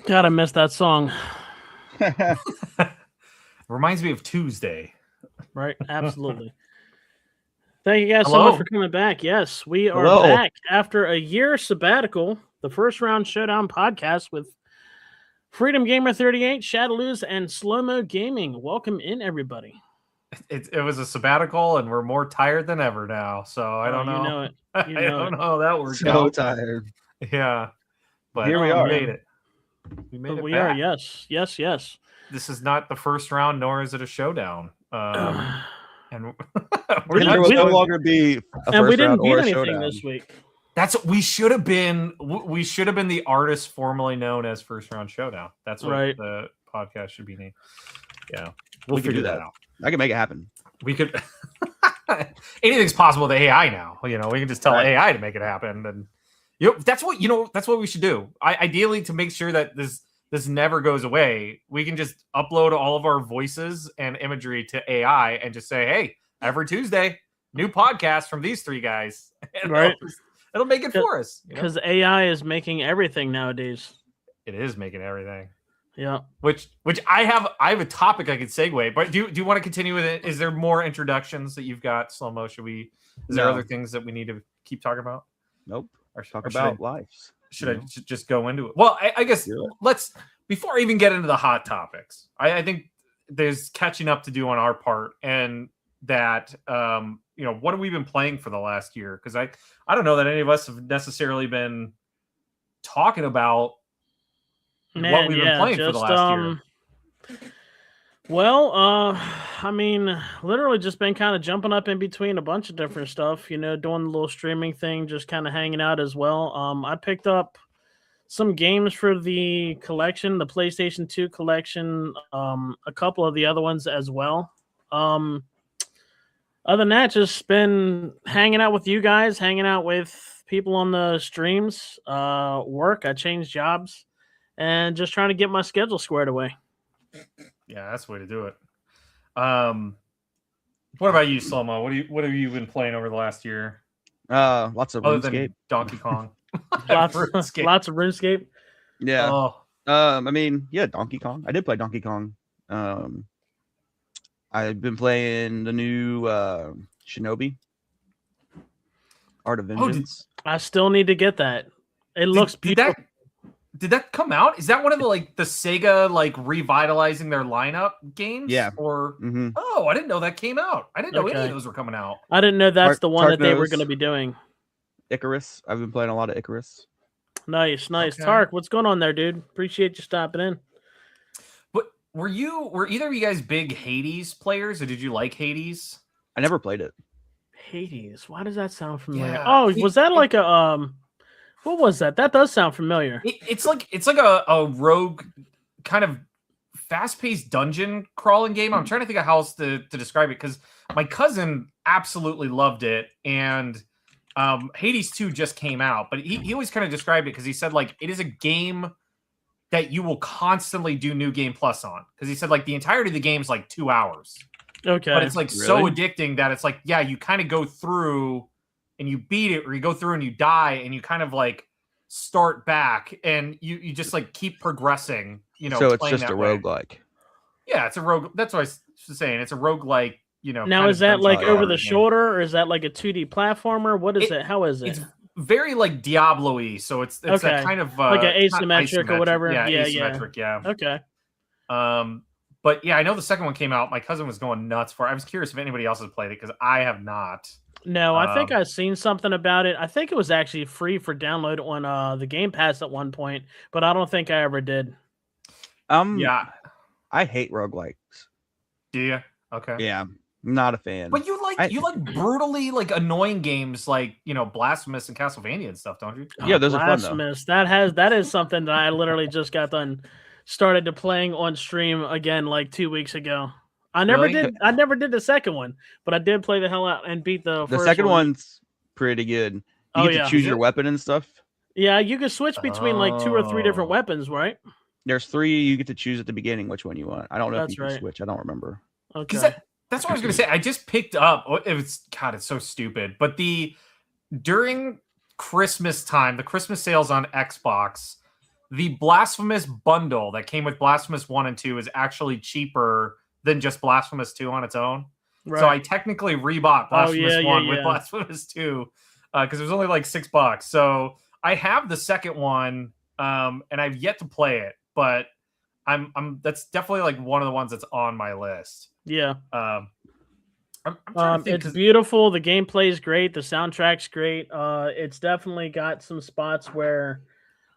God, I missed that song. Reminds me of Tuesday. Right? Absolutely. Thank you guys so Hello. much for coming back. Yes, we are Hello. back after a year sabbatical. The First Round Showdown podcast with Freedom Gamer 38, Shadowloos, and Slow Mo Gaming. Welcome in, everybody. It was a sabbatical, and we're more tired than ever now. So I don't know. You know it. You I know don't it. know how that works So out. tired. Yeah, but Here we Oh, are. We man. made it. We made But it. we back. are, yes. Yes, yes. This is not the first round, nor is it a showdown. And we're We- There not will no doing- longer be a And we first didn't round beat or a anything showdown. this week. That's what we should have been. We should have been the artist formerly known as First Round Showdown. That's what Right. the podcast should be named. Yeah, We could figure do that. out. I can make it happen. We could. Anything's possible with AI now. We can just tell Right. AI to make it happen, and that's what we should do. Ideally, to make sure that this never goes away, we can just upload all of our voices and imagery to AI and just say, "Hey, every Tuesday, new podcast from these three guys." And Right. it'll make it for us. Because AI is making everything nowadays. It is making everything. Yeah. Which I have a topic I could segue, but do you want to continue with it? Is there more introductions that you've got, Slow-Mo? Is there No. other things that we need to keep talking about? Nope. Or, Talk or about lives. should I just go into it? Well, I guess Do it. let's, before I even get into the hot topics, I think there's catching up to do on our part, and that what have we been playing for the last year? Because I don't know that any of us have necessarily been talking about what we've been playing for the last year. Well, I mean, literally just been kind of jumping up in between a bunch of different stuff, doing the little streaming thing, just kind of hanging out as well. I picked up some games for the collection, the PlayStation 2 collection, a couple of the other ones as well. Other than that, just been hanging out with you guys, hanging out with people on the streams, work. I changed jobs, and just trying to get my schedule squared away. Yeah, that's the way to do it. What about you, Slow-Mo? What have you been playing over the last year? Lots of Other RuneScape. than Donkey Kong. lots of RuneScape. Yeah. Oh, I mean, yeah, Donkey Kong. I did play Donkey Kong. I've been playing the new Shinobi Art of Vengeance. I still need to get that. It looks beautiful. Did that come out? Is that one of the Sega revitalizing their lineup games? Yeah. Or Mm-hmm. oh, I didn't know that came out. I didn't know any Okay. of those were coming out. I didn't know that's the one that they were Tarknos. going to be doing. Icarus. I've been playing a lot of Icarus. Nice. Okay. Tark, what's going on there, dude? Appreciate you stopping in. But were either of you guys big Hades players, or did you like Hades? I never played it. Hades. Why does that sound familiar? Yeah, Oh, was that like a what was that? That does sound familiar. It's like a rogue kind of fast-paced dungeon crawling game. I'm trying to think of how else to describe it, because my cousin absolutely loved it, and Hades 2 just came out, but he always kind of described it because he said it is a game that you will constantly do New Game Plus on, because he said the entirety of the game is 2 hours. Okay. But it's so Really? addicting that it's you kind of go through and you beat it, or you go through and you die, and you kind of start back, and you just keep progressing, So it's playing just that a way. roguelike. Yeah, it's a rogue. That's what I was saying. It's a roguelike, now kind is of that dungeon like crawler over the game. shoulder, or is that like a 2D platformer? What is it? How is it? It's very Diablo-y, so it's Okay. that kind of Like an not asymmetric or whatever? Yeah, Yeah, asymmetric, yeah. Okay. But yeah, I know the second one came out. My cousin was going nuts for it. I was curious if anybody else has played it, because I have not. No, I think Um, I've seen something about it. I think it was actually free for download on the Game Pass at one point, but I don't think I ever did. Yeah, I hate roguelikes. do you? Okay. Yeah, I'm not a fan. But you like brutally annoying games Blasphemous and Castlevania and stuff, don't you? Yeah, those are fun, though. Blasphemous. That is something that I literally just got done started to playing on stream again 2 weeks ago. I never Really? did the second one, but I did play the hell out and beat the The first second one. one's pretty good. You Oh, get yeah. to choose Is your it? weapon and stuff. Yeah, you can switch between 2 or 3 different Oh. weapons, right? There's 3 you get to choose at the beginning which one you want. I don't know That's if you can right. switch. I don't remember. Okay. That's what I was gonna say. I just picked up. It's so stupid. But during Christmas time, the Christmas sales on Xbox, the Blasphemous bundle that came with Blasphemous 1 and 2 is actually cheaper than just Blasphemous 2 on its own. Right. So I technically rebought Blasphemous 1 with yeah. Blasphemous 2 because it was only like $6. So I have the second one, and I've yet to play it, but that's definitely like one of the ones that's on my list. Yeah. I'm trying to think it's beautiful. The gameplay is great. The soundtrack's great. It's definitely got some spots where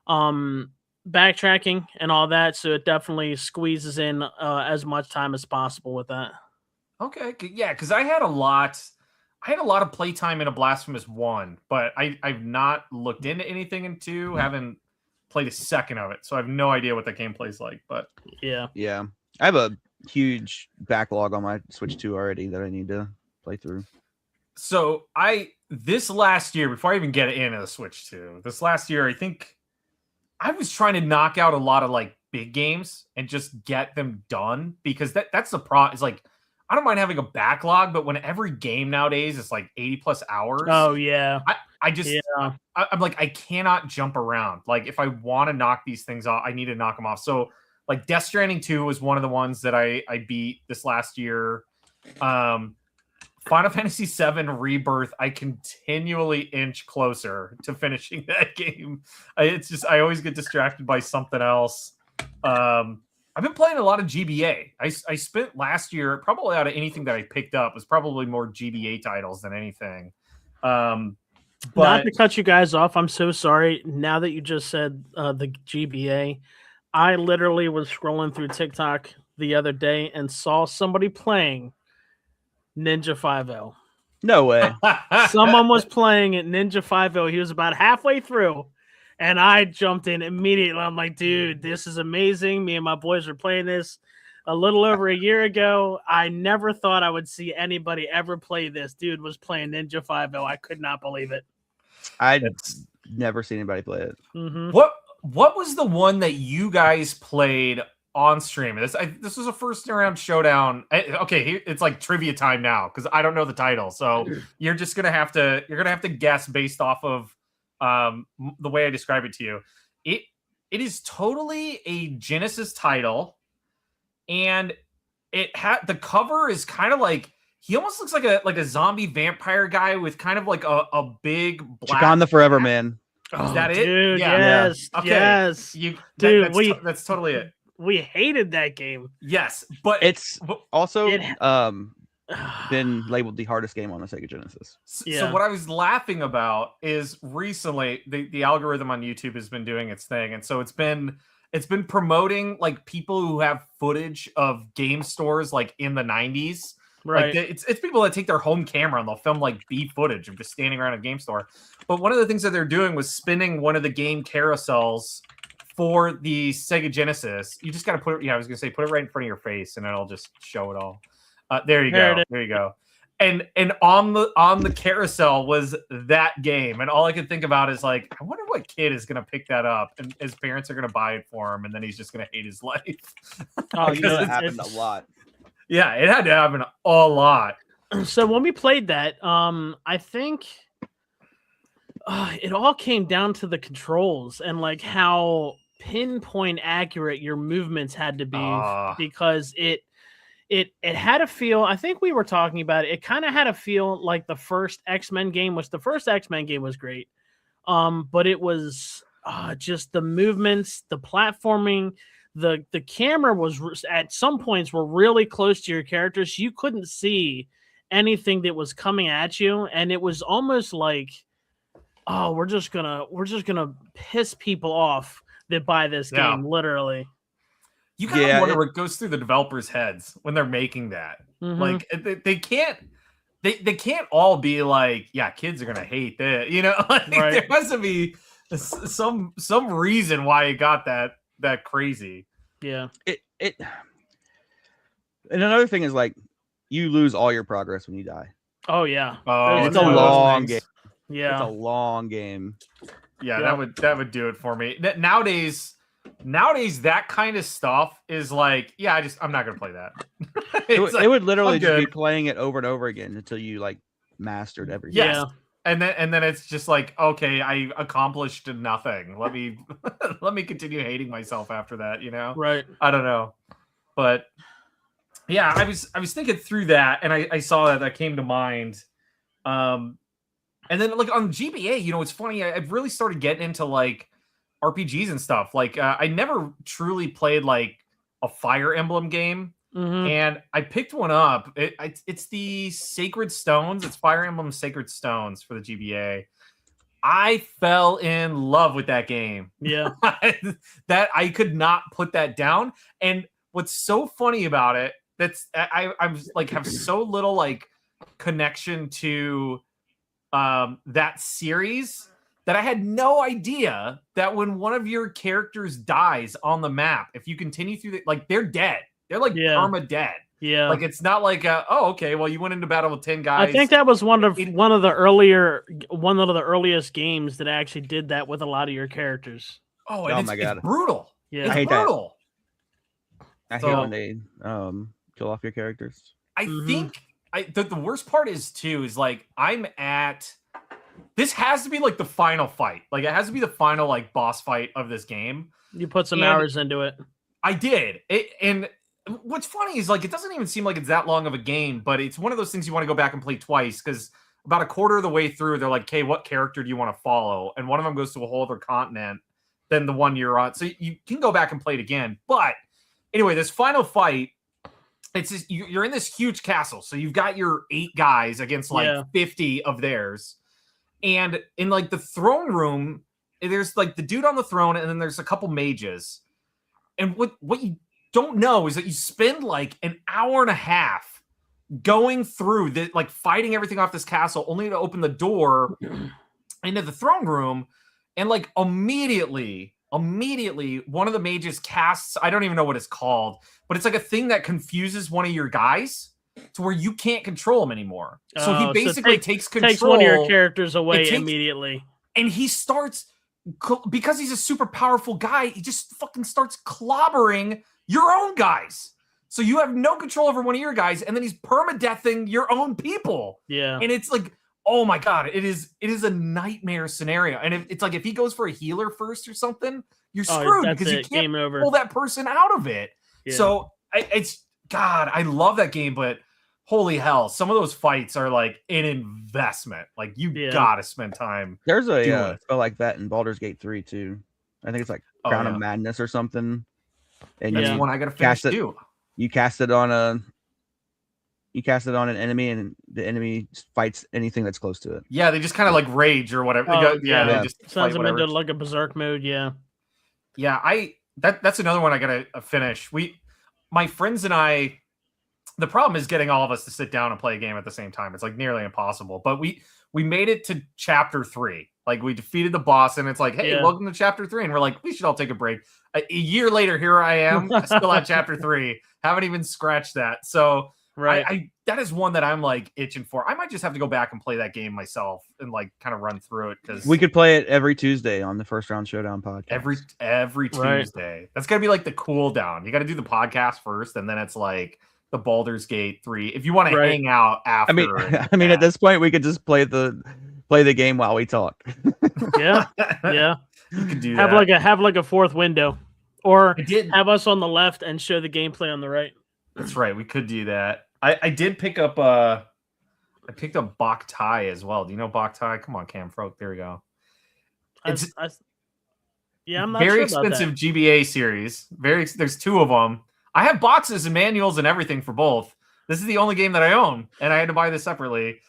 backtracking and all that, so it definitely squeezes in as much time as possible with that. Okay, yeah, because I had a lot of playtime in a Blasphemous 1, but I've not looked into anything in 2, haven't played a second of it, so I have no idea what the gameplay's like. But yeah, I have a huge backlog on my Switch 2 already that I need to play through. So this last year, before I even get into the Switch 2, this last year, I think I was trying to knock out a lot of like big games and just get them done, because that's the problem. It's like, I don't mind having a backlog, but when every game nowadays is like 80 plus hours. Oh yeah. I'm like, I cannot jump around. Like, if I want to knock these things off, I need to knock them off. So like Death Stranding 2 was one of the ones that I beat this last year. Final Fantasy VII Rebirth, I continually inch closer to finishing that game. It's just, I always get distracted by something else. I've been playing a lot of GBA. I spent last year, probably out of anything that I picked up, was probably more GBA titles than anything. But not to cut you guys off, I'm so sorry. Now that you just said the GBA, I literally was scrolling through TikTok the other day and saw somebody playing Ninja 5.0. No way. Someone was playing at Ninja 5.0. He was about halfway through, and I jumped in immediately. I'm like, dude, this is amazing. Me and my boys were playing this a little over a year ago. I never thought I would see anybody ever play this. Dude was playing Ninja 5.0. I could not believe it. I'd never seen anybody play it. Mm-hmm. What was the one that you guys played on stream? This was a first round showdown. Okay, it's like trivia time now because I don't know the title. So you're gonna have to guess based off of the way I describe it to you. It is totally a Genesis title, and the cover is kind of like, he almost looks like a zombie vampire guy with kind of like a big black. Chacon the Forever Man. Is that it? Dude, Yeah. yes, Okay. yes. Dude, that's totally it. We hated that game. Yes, but It's also been labeled the hardest game on the Sega Genesis. So what I was laughing about is recently the algorithm on YouTube has been doing its thing, and so it's been promoting like people who have footage of game stores like in the 90s. Right. Like it's people that take their home camera and they'll film like B footage of just standing around a game store. But one of the things that they're doing was spinning one of the game carousels for the Sega Genesis. You just got to put it. Yeah, I was gonna say put it right in front of your face and it'll just show it all. There you go. There you go. And on the carousel was that game, and all I could think about is like, I wonder what kid is gonna pick that up, and his parents are gonna buy it for him, and then he's just gonna hate his life. Oh, that happened a lot. Yeah, it had to happen a lot. So when we played that, I think it all came down to the controls and like how pinpoint accurate your movements had to be, because it had a feel. I think we were talking about it. It kind of had a feel like the first X-Men game, which the first X-Men game was great. But it was just the movements, the platforming, the camera was at some points were really close to your characters. You couldn't see anything that was coming at you, and it was almost like, oh, we're just gonna piss people off that buy this game, literally. You kind of wonder what goes through the developers' heads when they're making that. Mm-hmm. Like they can't all be like, yeah, kids are gonna hate that. You know, like, right. There has to be some reason why it got that crazy. Yeah. It and another thing is like, you lose all your progress when you die. Oh yeah. It's a long game. Yeah. It's a long game. Yeah, that would do it for me. Nowadays that kind of stuff is like, yeah, I'm not gonna play that. It would literally just be playing it over and over again until you like mastered everything. Yes. And then it's just like, okay, I accomplished nothing. Let me let me continue hating myself after that, you know? Right. I don't know. But yeah, I was thinking through that, and I saw that came to mind. And then like on GBA, you know, it's funny. I've really started getting into like RPGs and stuff. Like I never truly played like a Fire Emblem game, and I picked one up. It's the Sacred Stones. It's Fire Emblem Sacred Stones for the GBA. I fell in love with that game. Yeah. That I could not put that down. And what's so funny about it, I'm like have so little like connection to that series that I had no idea that when one of your characters dies on the map, if you continue through like they're dead. They're like perma dead. Yeah. Like it's not like oh, okay, well you went into battle with 10 guys. I think that was one of the earliest games that actually did that with a lot of your characters. Oh, and my God. It's brutal. Yeah. It's I hate brutal. I hate when they kill off your characters. I think the worst part is too is like this has to be like the final fight. Like it has to be the final like boss fight of this game. You put some hours into it. I did. And what's funny is like it doesn't even seem like it's that long of a game, but it's one of those things you want to go back and play twice because about a quarter of the way through, they're like, "Okay, what character do you want to follow?" And one of them goes to a whole other continent than the one you're on, so you can go back and play it again. But anyway, this final fight. It's just, you're in this huge castle, so you've got your 8 guys against like 50 of theirs, and in like the throne room, there's like the dude on the throne, and then there's a couple mages. And what you don't know is that you spend like an hour and a half going through the like fighting everything off this castle, only to open the door into the throne room, and like immediately one of the mages casts, I don't even know what it's called, but it's like a thing that confuses one of your guys to where you can't control him anymore. So he basically takes control. Takes one of your characters away immediately. And he starts, because he's a super powerful guy, he just fucking starts clobbering your own guys. So you have no control over one of your guys, and then he's permadeathing your own people. Yeah. And it's like, oh my God, it is a nightmare scenario. And it's like if he goes for a healer first or something, you're screwed because you can't pull that person out of it. Yeah. So God, I love that game, but holy hell, some of those fights are like an investment. Like you gotta spend time. There's a spell like that in Baldur's Gate 3 too. I think it's like Crown of Madness or something. And that's one I gotta finish too. You cast it on an enemy, and the enemy fights anything that's close to it. Yeah, they just kind of like rage or whatever. They just sends them into like a berserk mode. Yeah, that's another one I gotta finish. My friends and I. The problem is getting all of us to sit down and play a game at the same time. It's like nearly impossible. But we made it to chapter 3. Like we defeated the boss, and it's like, hey, welcome to chapter 3. And we're like, we should all take a break. A year later, here I am, still at chapter 3. Haven't even scratched that. So I that is one that I'm like itching for. I might just have to go back and play that game myself and like kind of run through it, because we could play it every Tuesday on the First Round Showdown podcast. Every Tuesday. That's gonna be like the cool down. You got to do the podcast first, and then it's like the Baldur's Gate 3. If you want to hang out after, I mean, at this point, we could just play the game while we talk. Yeah. You could do have that. Have like a fourth window, or have us on the left and show the gameplay on the right. That's right. We could do that. I did pick up I picked up Boktai as well. Do you know Boktai? Come on, Cam Froke. There we go. I'm not very sure expensive about GBA series. There's 2 of them. I have boxes and manuals and everything for both. This is the only game that I own, and I had to buy this separately.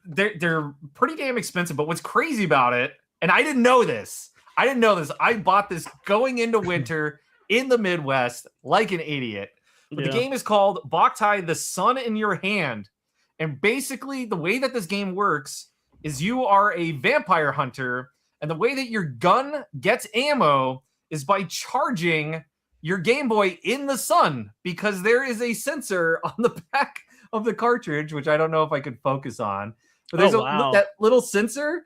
They're pretty damn expensive, but what's crazy about it, and I didn't know this. I bought this going into winter in the Midwest like an idiot. But the game is called Boktai: The Sun in Your Hand. And basically, the way that this game works is you are a vampire hunter, and the way that your gun gets ammo is by charging your Game Boy in the sun, because there is a sensor on the back of the cartridge, which I don't know if I could focus on. But there's that little sensor.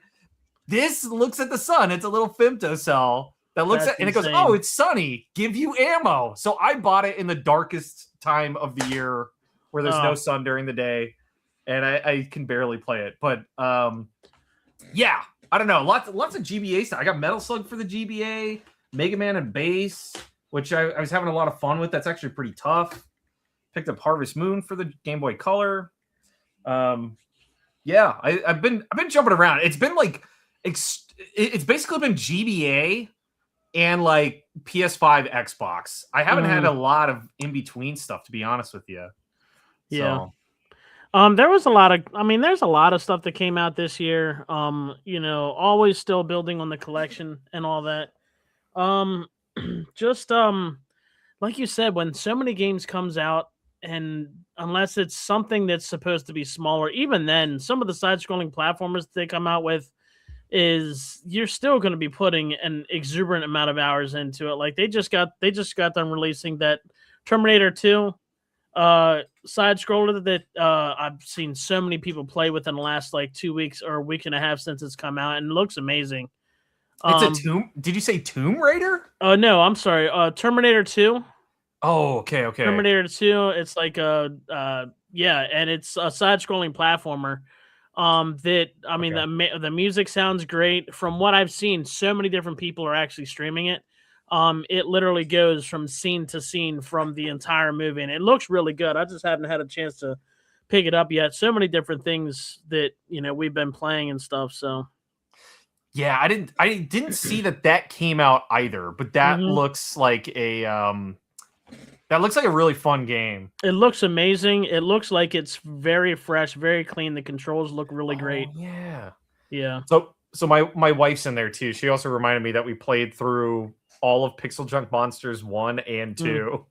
This looks at the sun. It's a little femtocell that looks and it goes, oh, it's sunny. Give you ammo. So I bought it in the darkest time of the year where there's no sun during the day. and I can barely play it. But yeah, I don't know. Lots of GBA stuff. I got Metal Slug for the GBA, Mega Man and Bass, which I was having a lot of fun with. That's actually pretty tough. Picked up Harvest Moon for the Game Boy Color. Yeah, I've been jumping around. It's been like it's basically been GBA and like PS5, Xbox. I haven't had a lot of in between stuff, to be honest with you. Yeah. So. There was a lot of, there's a lot of stuff that came out this year. Always still building on the collection and all that. Just like you said, when so many games comes out, and unless it's something that's supposed to be smaller, even then, some of the side-scrolling platformers they come out with is you're still going to be putting an exuberant amount of hours into it. Like they just got done releasing that Terminator 2 side scroller that I've seen so many people play within the last like 2 weeks or a week and a half since it's come out, and it looks amazing. It's a Tomb. Did you say Tomb Raider? No, I'm sorry. Terminator 2. Oh, okay. Terminator 2. It's like and it's a side scrolling platformer. The music sounds great. From what I've seen, so many different people are actually streaming it. It literally goes from scene to scene from the entire movie, and it looks really good. I just haven't had a chance to pick it up yet. So many different things that we've been playing and stuff. So yeah, I didn't see that came out either, but that looks like a really fun game. It looks amazing. It looks like it's very fresh, very clean. The controls look really great. Yeah. So my wife's in there too. She also reminded me that we played through all of Pixel Junk Monsters 1 and 2.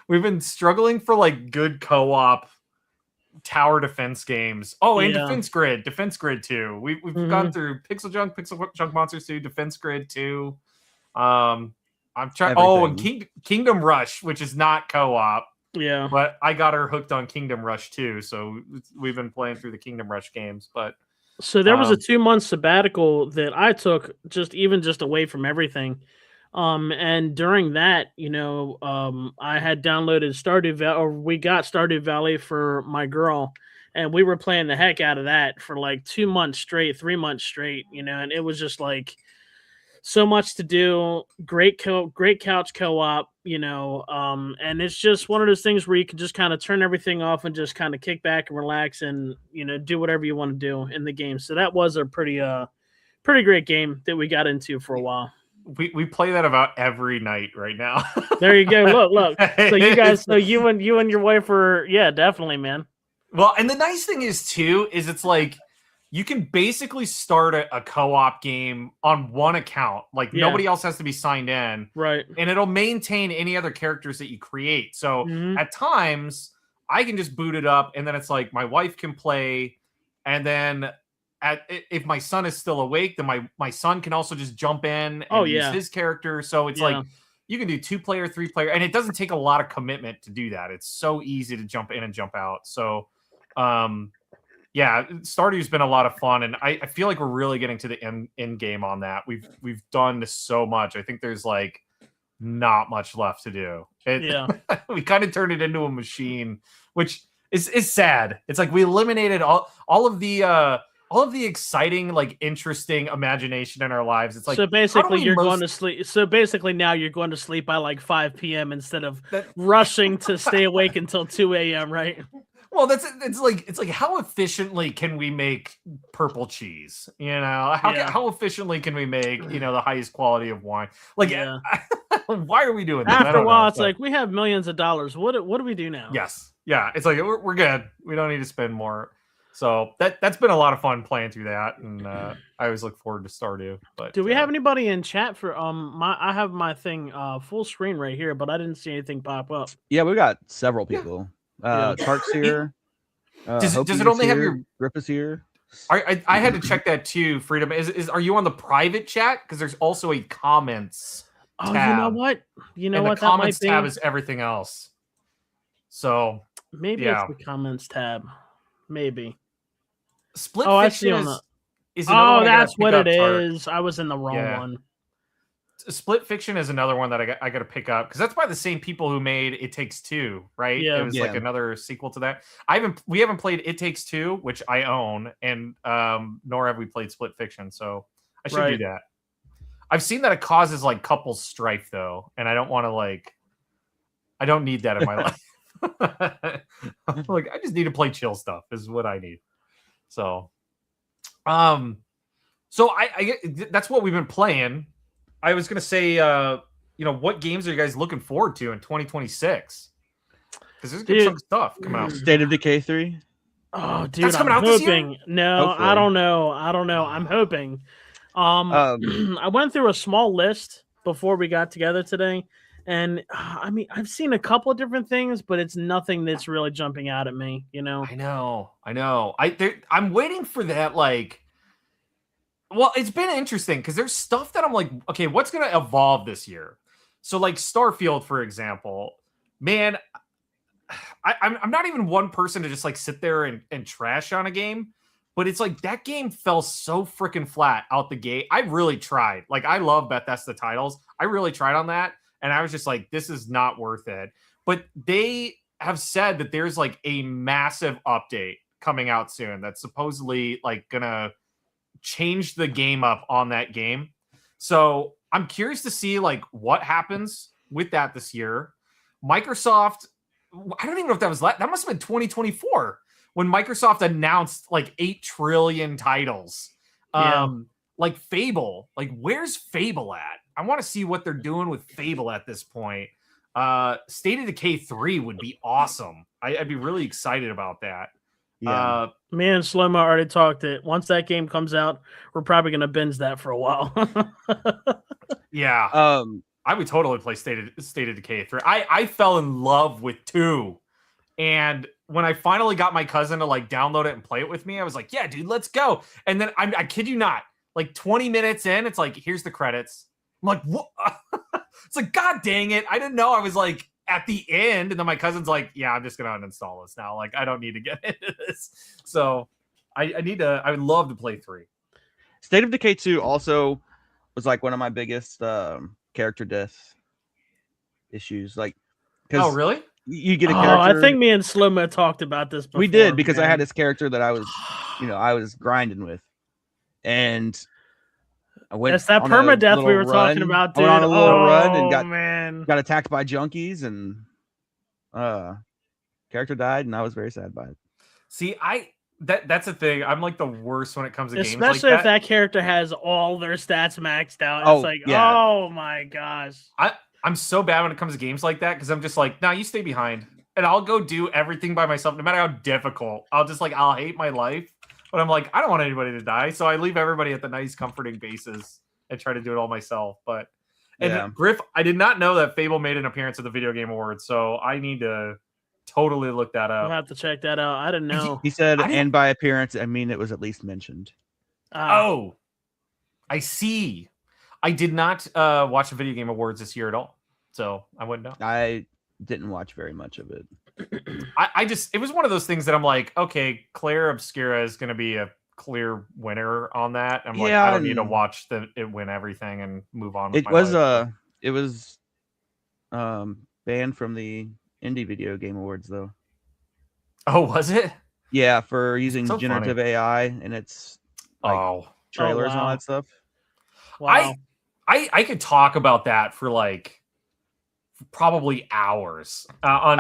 We've been struggling for like good co-op tower defense games. Oh, and Defense Grid 2. We've gone through Pixel Junk Monsters 2, Defense Grid 2. I'm trying. Oh, and Kingdom Rush, which is not co-op. Yeah, but I got her hooked on Kingdom Rush too. So we've been playing through the Kingdom Rush games. But so there was a 2-month sabbatical that I took just away from everything. And during that, I had downloaded Stardew Valley, or we got Stardew Valley for my girl, and we were playing the heck out of that for like 2 months straight, 3 months straight, and it was just like so much to do. Great couch co-op, and it's just one of those things where you can just kind of turn everything off and just kind of kick back and relax and, do whatever you want to do in the game. So that was a pretty great game that we got into for a while. We play that about every night right now. There you go. Look. So you guys, you and your wife are, yeah, definitely, man. Well, and the nice thing is it's like you can basically start a co-op game on one account. Like nobody else has to be signed in. Right. And it'll maintain any other characters that you create. So at times I can just boot it up, and then it's like my wife can play, and then if my son is still awake, then my son can also just jump in and use his character. So it's like you can do 2-player, 3-player, and it doesn't take a lot of commitment to do that. It's so easy to jump in and jump out. So Stardew's been a lot of fun, and I feel like we're really getting to the end game on that. We've done so much. I think there's like not much left to do. We kind of turned it into a machine, which is sad. It's like we eliminated all of the exciting, like interesting imagination in our lives. It's like, so basically going to sleep. So basically now you're going to sleep by like 5 p.m. instead of rushing to stay awake until 2 a.m. Right? Well, it's like how efficiently can we make purple cheese? How efficiently can we make the highest quality of wine? Like, why are we doing that? After a while, it's like we have millions of dollars. What do we do now? Yes, yeah. It's like we're good. We don't need to spend more. So that's been a lot of fun playing through that, and I always look forward to Stardew. But do we have anybody in chat for I have my thing full screen right here, but I didn't see anything pop up. Yeah, we got several people. Tark's here. Does it only have your Grip is here? I had to check that too. Freedom are you on the private chat? Because there's also a comments. Oh, tab. You know what? The comments tab is everything else. So maybe it's the comments tab. Maybe. Split Fiction is that's what it is. I was in the wrong one. Split Fiction is another one that I got to pick up because that's by the same people who made It Takes Two, right? Yeah. It was like Yeah. another sequel to that. We haven't played It Takes Two, which I own, and nor have we played Split Fiction, so I should do Right. that. I've seen that it causes like couple strife though, and I don't want to I don't need that in my life. Like I just need to play chill stuff is what I need. So, so I that's what we've been playing. I was gonna say, what games are you guys looking forward to in 2026? Because there's a good Dude. chunk of stuff coming out. State of Decay 3. Oh, dude, That's coming I'm out this year? hoping. No, Hopefully. I don't know. I'm hoping. I went through a small list before we got together today, and I mean, I've seen a couple of different things, but it's nothing that's really jumping out at me. You know? I know. I'm waiting for that. Well, it's been interesting because there's stuff that I'm like, okay, what's gonna evolve this year? So, like Starfield, for example, man, I'm not even one person to just like sit there and trash on a game, but it's like that game fell so freaking flat out the gate. I really tried. Like, I love Bethesda titles. I really tried on that, and I was just like, this is not worth it. But they have said that there's like a massive update coming out soon that's supposedly like gonna change the game up on that game. So I'm curious to see like what happens with that this year. Microsoft, I don't even know if that was that must have been 2024 when Microsoft announced like 8 trillion titles. Yeah. Like Fable, like where's Fable at? I want to see what they're doing with Fable at this point. State of Decay 3 would be awesome. I'd be really excited about that. Yeah. Me and Slomo already talked it. Once that game comes out, we're probably gonna binge that for a while. Yeah. I would totally play State of Decay 3. I fell in love with 2. And when I finally got my cousin to like download it and play it with me, I was like, yeah, dude, let's go. And then I kid you not, like 20 minutes in, it's like, here's the credits. I'm like, what? It's like, God dang it. I didn't know I was like at the end. And then my cousin's like, yeah, I'm just going to uninstall this now. Like, I don't need to get into this. So I would love to play 3. State of Decay 2 also was like one of my biggest character death issues. Like, Oh, really? you get a Oh, character. I think me and Slomo talked about this before. we did because I man. had this character that I was, I was grinding with, and I went. That's that on a permadeath we little were talking run. about, I dude. went on a little run and Oh, man. got attacked by junkies, and character died, and I was very sad by it. See, that's the thing. I'm like the worst when it comes to games Especially like if that character has all their stats maxed out. Oh, It's like, yeah. oh my gosh. I'm so bad when it comes to games like that because I'm just like, nah, you stay behind. And I'll go do everything by myself, no matter how difficult. I'll hate my life. But I'm like, I don't want anybody to die. So I leave everybody at the nice, comforting bases and try to do it all myself. But, and Yeah. Griff, I did not know that Fable made an appearance at the Video Game Awards. So I need to totally look that I'll up. have to check that out. I didn't know. He said, I didn't- and by appearance, I mean it was at least mentioned. Oh, I see. I did not watch the Video Game Awards this year at all. So I wouldn't know. I didn't watch very much of it. It was one of those things that I'm like, okay, Claire Obscura is going to be a clear winner on that. I'm like, Yeah, I don't need to and- watch it win everything and move on. With It my was life. it was banned from the Indie Video Game Awards though. Oh, was it? Yeah, for using So generative AI and its like, Oh, trailers and all wow. that stuff. Wow. I could talk about that for like probably hours on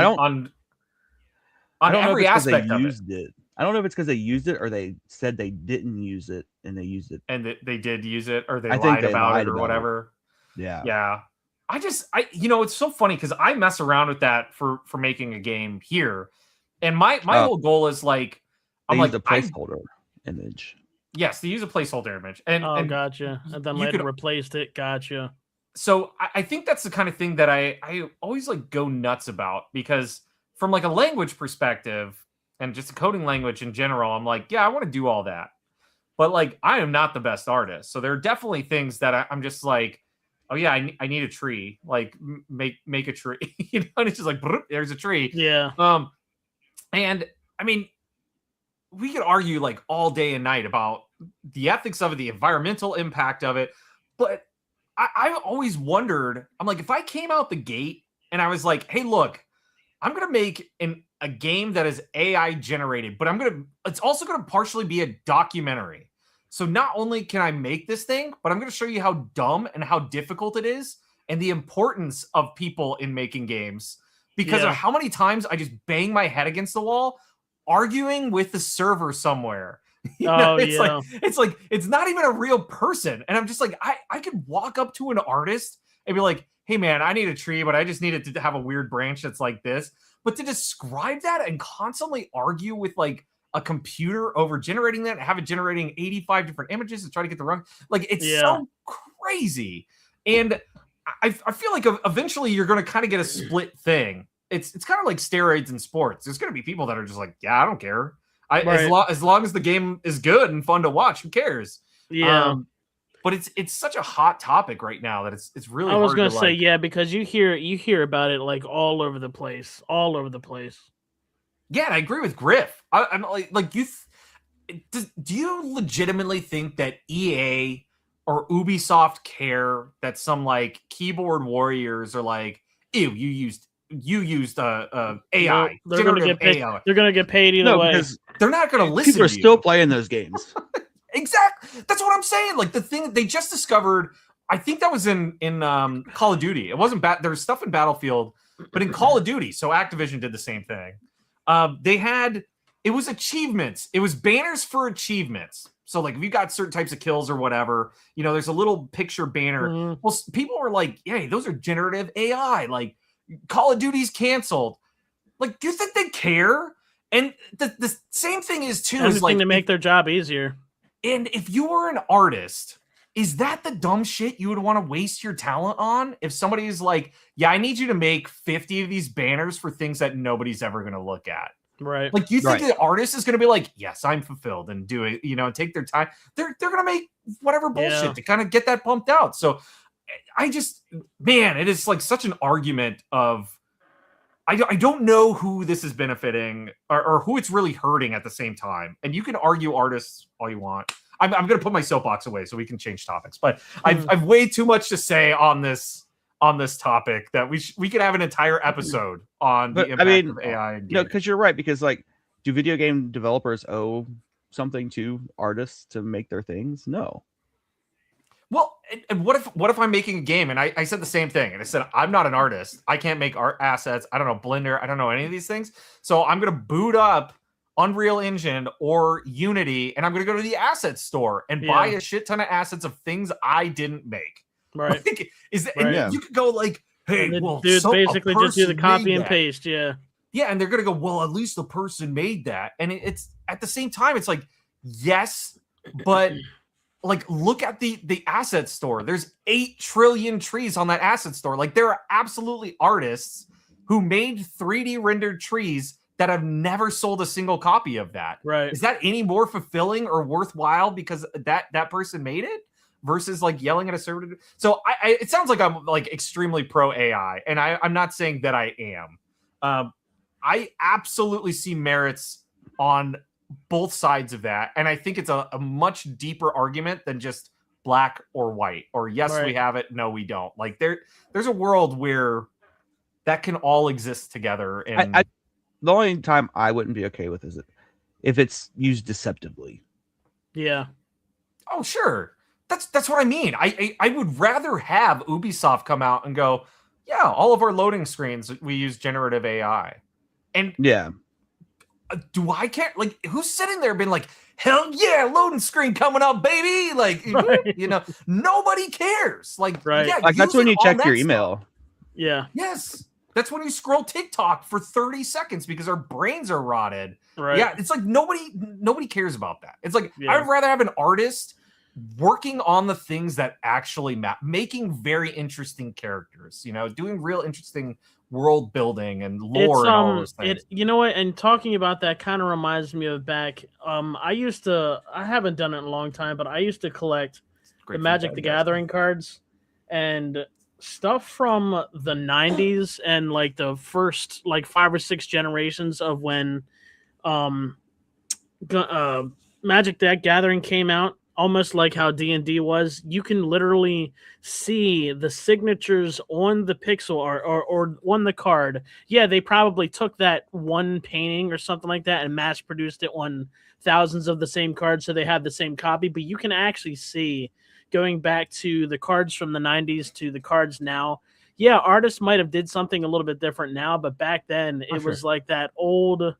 I don't know every if it's 'cause aspect they of it. used it. I don't know if it's because they used it or they said they didn't use it and they used it. And they did use it, or they I think lied they about lied it, or about it. whatever. Yeah. Yeah. It's so funny because I mess around with that for making a game here. And my whole goal is like, They I'm like, used a placeholder image. yes, they use a placeholder image. And, Oh, and gotcha. And then you later could- replaced it. Gotcha. so I think that's the kind of thing that I always like go nuts about, because from like a language perspective and just a coding language in general, I'm like, yeah, I want to do all that. But like, I am not the best artist. So there are definitely things that I'm just like, oh yeah, I need a tree. Like make a tree. And it's just like, there's a tree. Yeah. And I mean, we could argue like all day and night about the ethics of it, the environmental impact of it, but I've always wondered, I'm like, if I came out the gate and I was like, hey, look, I'm going to make a game that is AI generated, but it's also going to partially be a documentary. So not only can I make this thing, but I'm going to show you how dumb and how difficult it is and the importance of people in making games because of how many times I just bang my head against the wall arguing with the server somewhere. It's like it's not even a real person. And I'm just like, I could walk up to an artist and be like, hey man, I need a tree, but I just need it to have a weird branch that's like this. But to describe that and constantly argue with like a computer over generating that, have it generating 85 different images to try to get the wrong, like it's so crazy. And I feel like eventually you're going to kind of get a split thing. It's kind of like steroids in sports. There's going to be people that are just like, yeah, I don't care. As long as the game is good and fun to watch, who cares? Yeah. But it's such a hot topic right now that it's really. I was going to say because you hear about it like all over the place. Yeah, and I agree with Griff. I'm like you. Do you legitimately think that EA or Ubisoft care that some like keyboard warriors are like, ew, you used AI. They're going to get paid. AI. They're going to get paid either way. Because they're not going to listen. People are still playing those games. Exactly. That's what I'm saying. Like the thing they just discovered, I think that was in Call of Duty. It wasn't there was stuff in Battlefield, but in Call of Duty, so Activision did the same thing. It was achievements. It was banners for achievements. So like if you got certain types of kills or whatever, there's a little picture banner. Mm-hmm. Well, people were like, "Hey, those are generative AI. Like Call of Duty's canceled." Like, do you think they care? And the same thing is too. Anything is like to make their job easier. And if you were an artist, is that the dumb shit you would want to waste your talent on? If somebody's like, yeah, I need you to make 50 of these banners for things that nobody's ever going to look at. Right. Like, you think the artist is going to be like, yes, I'm fulfilled and do it, and take their time. They're going to make whatever bullshit to kind of get that pumped out. So it is like such an argument of, I don't know who this is benefiting or who it's really hurting at the same time. And you can argue artists all you want. I'm going to put my soapbox away so we can change topics. But I've way too much to say on this topic that we could have an entire episode on the impact of AI. No, because you're right. Because like, do video game developers owe something to artists to make their things? No. Well, and what if I'm making a game and I said the same thing and I said, I'm not an artist. I can't make art assets. I don't know Blender. I don't know any of these things. So I'm going to boot up Unreal Engine or Unity and I'm going to go to the asset store and buy a shit ton of assets of things I didn't make. Right. Like, you could go like, hey, well, dude, basically just do the copy and paste. Yeah. Yeah. And they're going to go, well, at least the person made that. And it's at the same time, it's like, yes, but like, look at the asset store. There's 8 trillion trees on that asset store. Like, there are absolutely artists who made 3D rendered trees that have never sold a single copy of that. Right. Is that any more fulfilling or worthwhile because that person made it versus like yelling at a server? So it sounds like I'm like extremely pro AI, and I'm not saying that I am. I absolutely see merits on both sides of that, and I think it's a much deeper argument than just black or white or yes we have it, no we don't. Like there's a world where that can all exist together. And the only time I wouldn't be okay with is if it's used deceptively. Yeah. Oh sure, that's what I mean. I would rather have Ubisoft come out and go, yeah, all of our loading screens we use generative AI, and yeah. Do I care? Like, who's sitting there being like, hell yeah, loading screen coming up, baby? Like, nobody cares. Like, yeah, like that's when you check your email. Stuff. Yeah. Yes. That's when you scroll TikTok for 30 seconds because our brains are rotted. Right. Yeah. It's like nobody cares about that. It's like, I'd rather have an artist working on the things that actually making very interesting characters, doing real interesting world building and lore and all those things. You know what? And talking about that kind of reminds me of back. I haven't done it in a long time, but I used to collect the Magic the Gathering cards and stuff from the 90s and like the first like 5 or 6 generations of when Magic the Gathering came out. almost like how D&D was. You can literally see the signatures on the pixel art or on the card. Yeah, they probably took that one painting or something like that and mass produced it on thousands of the same cards so they have the same copy, but you can actually see going back to the cards from the 90s to the cards now. Yeah, artists might have did something a little bit different now, but back then it was like that old,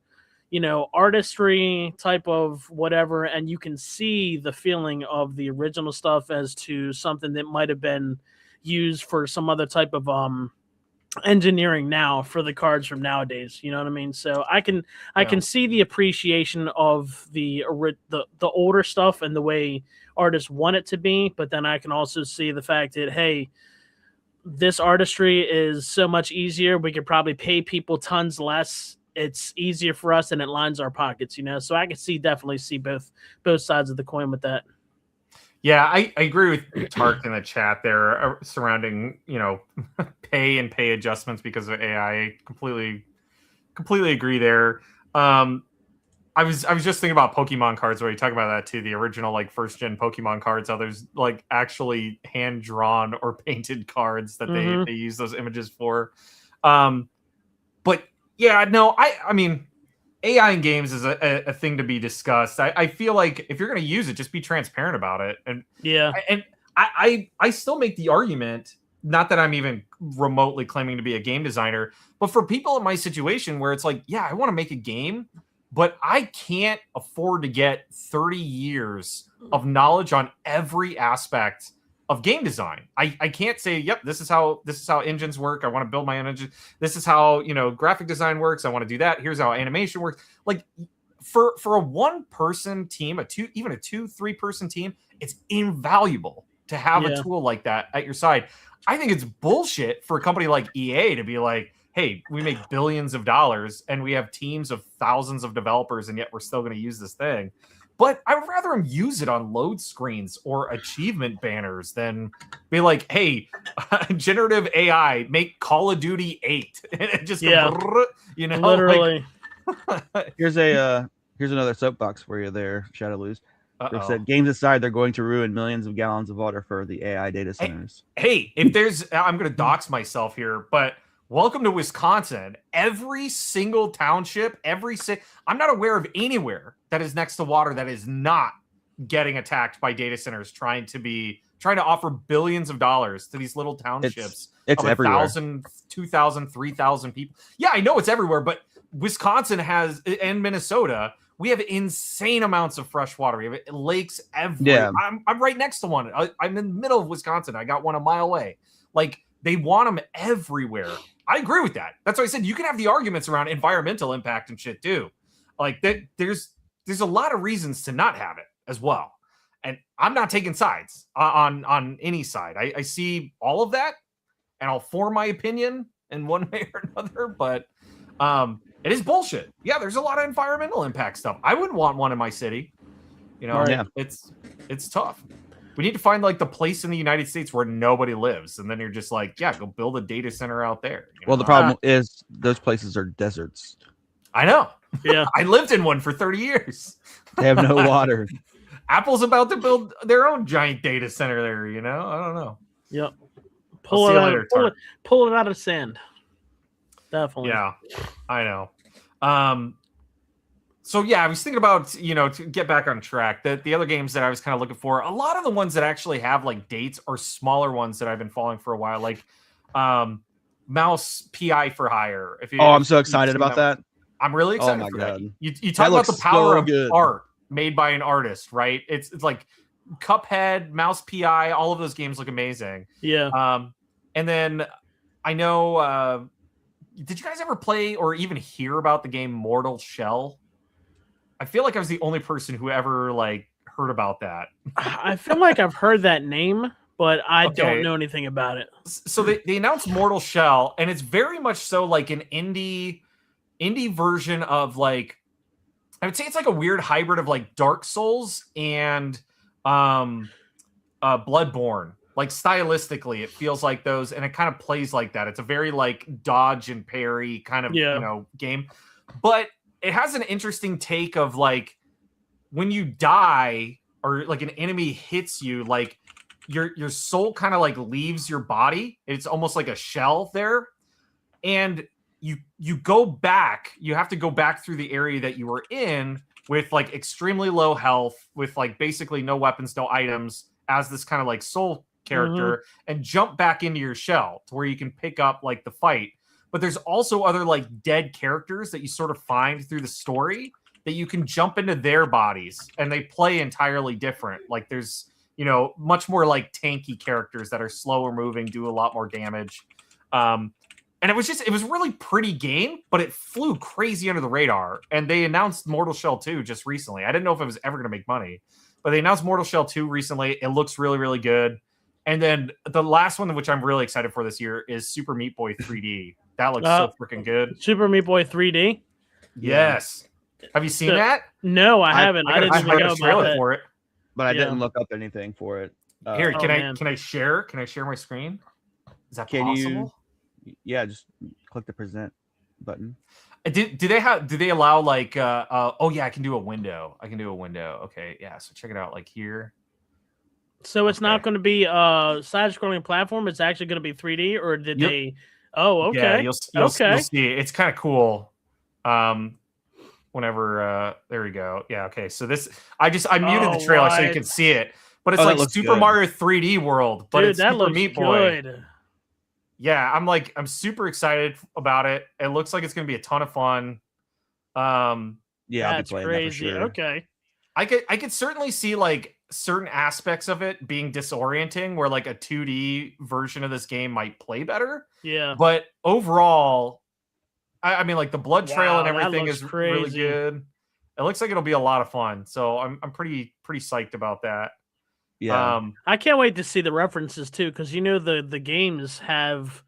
artistry type of whatever, and you can see the feeling of the original stuff as to something that might have been used for some other type of engineering now for the cards from nowadays. You know what I mean? So I can see the appreciation of the older stuff and the way artists want it to be, but then I can also see the fact that, hey, this artistry is so much easier. We could probably pay people tons less. It's easier for us and it lines our pockets, So I can definitely see both sides of the coin with that. Yeah, I agree with Tark in the chat there surrounding, pay and pay adjustments because of AI. Completely agree there. I was just thinking about Pokemon cards where you talk about that too. The original first gen Pokemon cards, how there's actually hand drawn or painted cards that they use those images for. But yeah, no, I mean, AI in games is a thing to be discussed. I feel like if you're going to use it, just be transparent about it. And yeah, and I still make the argument, not that I'm even remotely claiming to be a game designer, but for people in my situation where it's like, yeah, I want to make a game, but I can't afford to get 30 years of knowledge on every aspect of game design. I can't say, yep, this is how engines work. I want to build my own engine. This is how, graphic design works. I want to do that. Here's how animation works. Like for a one person team, even a 2-3 person team, it's invaluable to have a tool like that at your side. I think it's bullshit for a company like EA to be like, hey, we make billions of dollars and we have teams of thousands of developers and yet we're still going to use this thing. But I would rather them use it on load screens or achievement banners than be like, hey, generative AI, make Call of Duty 8. And just go, literally. Here's another soapbox for you there, Shadowlose. They said, games aside, they're going to ruin millions of gallons of water for the AI data centers. Hey, if there's, I'm going to dox myself here, but welcome to Wisconsin. Every single township, I'm not aware of anywhere that is next to water that is not getting attacked by data centers trying to offer billions of dollars to these little townships. It's of everywhere. 1,000, 2,000, 3,000 people. Yeah, I know it's everywhere, but Wisconsin has, and Minnesota, we have insane amounts of fresh water. We have lakes everywhere. Yeah. I'm right next to one. I'm in the middle of Wisconsin. I got one a mile away. Like, they want them everywhere. I agree with that. That's why I said you can have the arguments around environmental impact and shit too. Like that, there's a lot of reasons to not have it as well. And I'm not taking sides on any side. I see all of that, and I'll form my opinion in one way or another. But it is bullshit. Yeah, there's a lot of environmental impact stuff. I wouldn't want one in my city. It's tough. We need to find the place in the United States where nobody lives. And then you're just like, yeah, go build a data center out there. Well, the problem is those places are deserts. I know. Yeah. I lived in one for 30 years. They have no water. Apple's about to build their own giant data center there, I don't know. Yep. Pull it out of sand. Definitely. Yeah, I know. So yeah, I was thinking about, to get back on track, the other games that I was kind of looking for, a lot of the ones that actually have dates are smaller ones that I've been following for a while, like Mouse PI for Hire. I'm so excited about that. I'm really excited for God. that. You talk about the power of art made by an artist, right? It's like Cuphead, Mouse PI, all of those games look amazing. Yeah. And then I know, did you guys ever play or even hear about the game Mortal Shell? I feel like I was the only person who ever heard about that. I feel like I've heard that name, but I don't know anything about it. So they announced Mortal Shell, and it's very much so like an indie version of I would say it's like a weird hybrid of Dark Souls and Bloodborne. Stylistically, it feels like those, and it kind of plays like that. It's a very dodge and parry kind of game, but it has an interesting take of when you die, or like an enemy hits you, like your soul kind of like leaves your body. It's almost like a shell there, and you go back. You have to go back through the area that you were in with like extremely low health, with like basically no weapons, no items, as this kind of like soul character, and jump back into your shell to where you can pick up like the fight. But there's also other like dead characters that you sort of find through the story that you can jump into their bodies, and they play entirely different. Like there's, you know, much more like tanky characters that are slower moving, do a lot more damage. And it was really pretty game, but it flew crazy under the radar. And they announced Mortal Shell 2 just recently. I didn't know if it was ever going to make money, but they announced Mortal Shell 2 recently. It looks really, really good. And then the last one, which I'm really excited for this year, is Super Meat Boy 3D. That looks so freaking good. Super Meat Boy 3D? Yes. Have you seen that? No, I haven't. I didn't know about it for it. But I didn't look up anything for it. Here, can I share? Can I share my screen? Is that possible? Yeah, just click the present button. Do they allow like oh yeah, I can do a window. Okay, yeah, so check it out like here. So it's not going to be side scrolling platform, it's actually going to be 3D, or did they okay. Yeah, you'll see. It's kind of cool. Whenever there we go. Yeah, okay. So this I muted the trailer so you can see it. But it's like Super Mario 3D World, but it's Super Meat Boy. Good. Yeah, I'm super excited about it. It looks like it's going to be a ton of fun. Yeah, that's crazy. That for sure. Okay. I could certainly see like certain aspects of it being disorienting, where like a 2D version of this game might play better. Yeah. But overall, I mean, like the blood trail and everything is really good. It looks like it'll be a lot of fun. So I'm pretty psyched about that. Yeah. I can't wait to see the references too, because you know the games have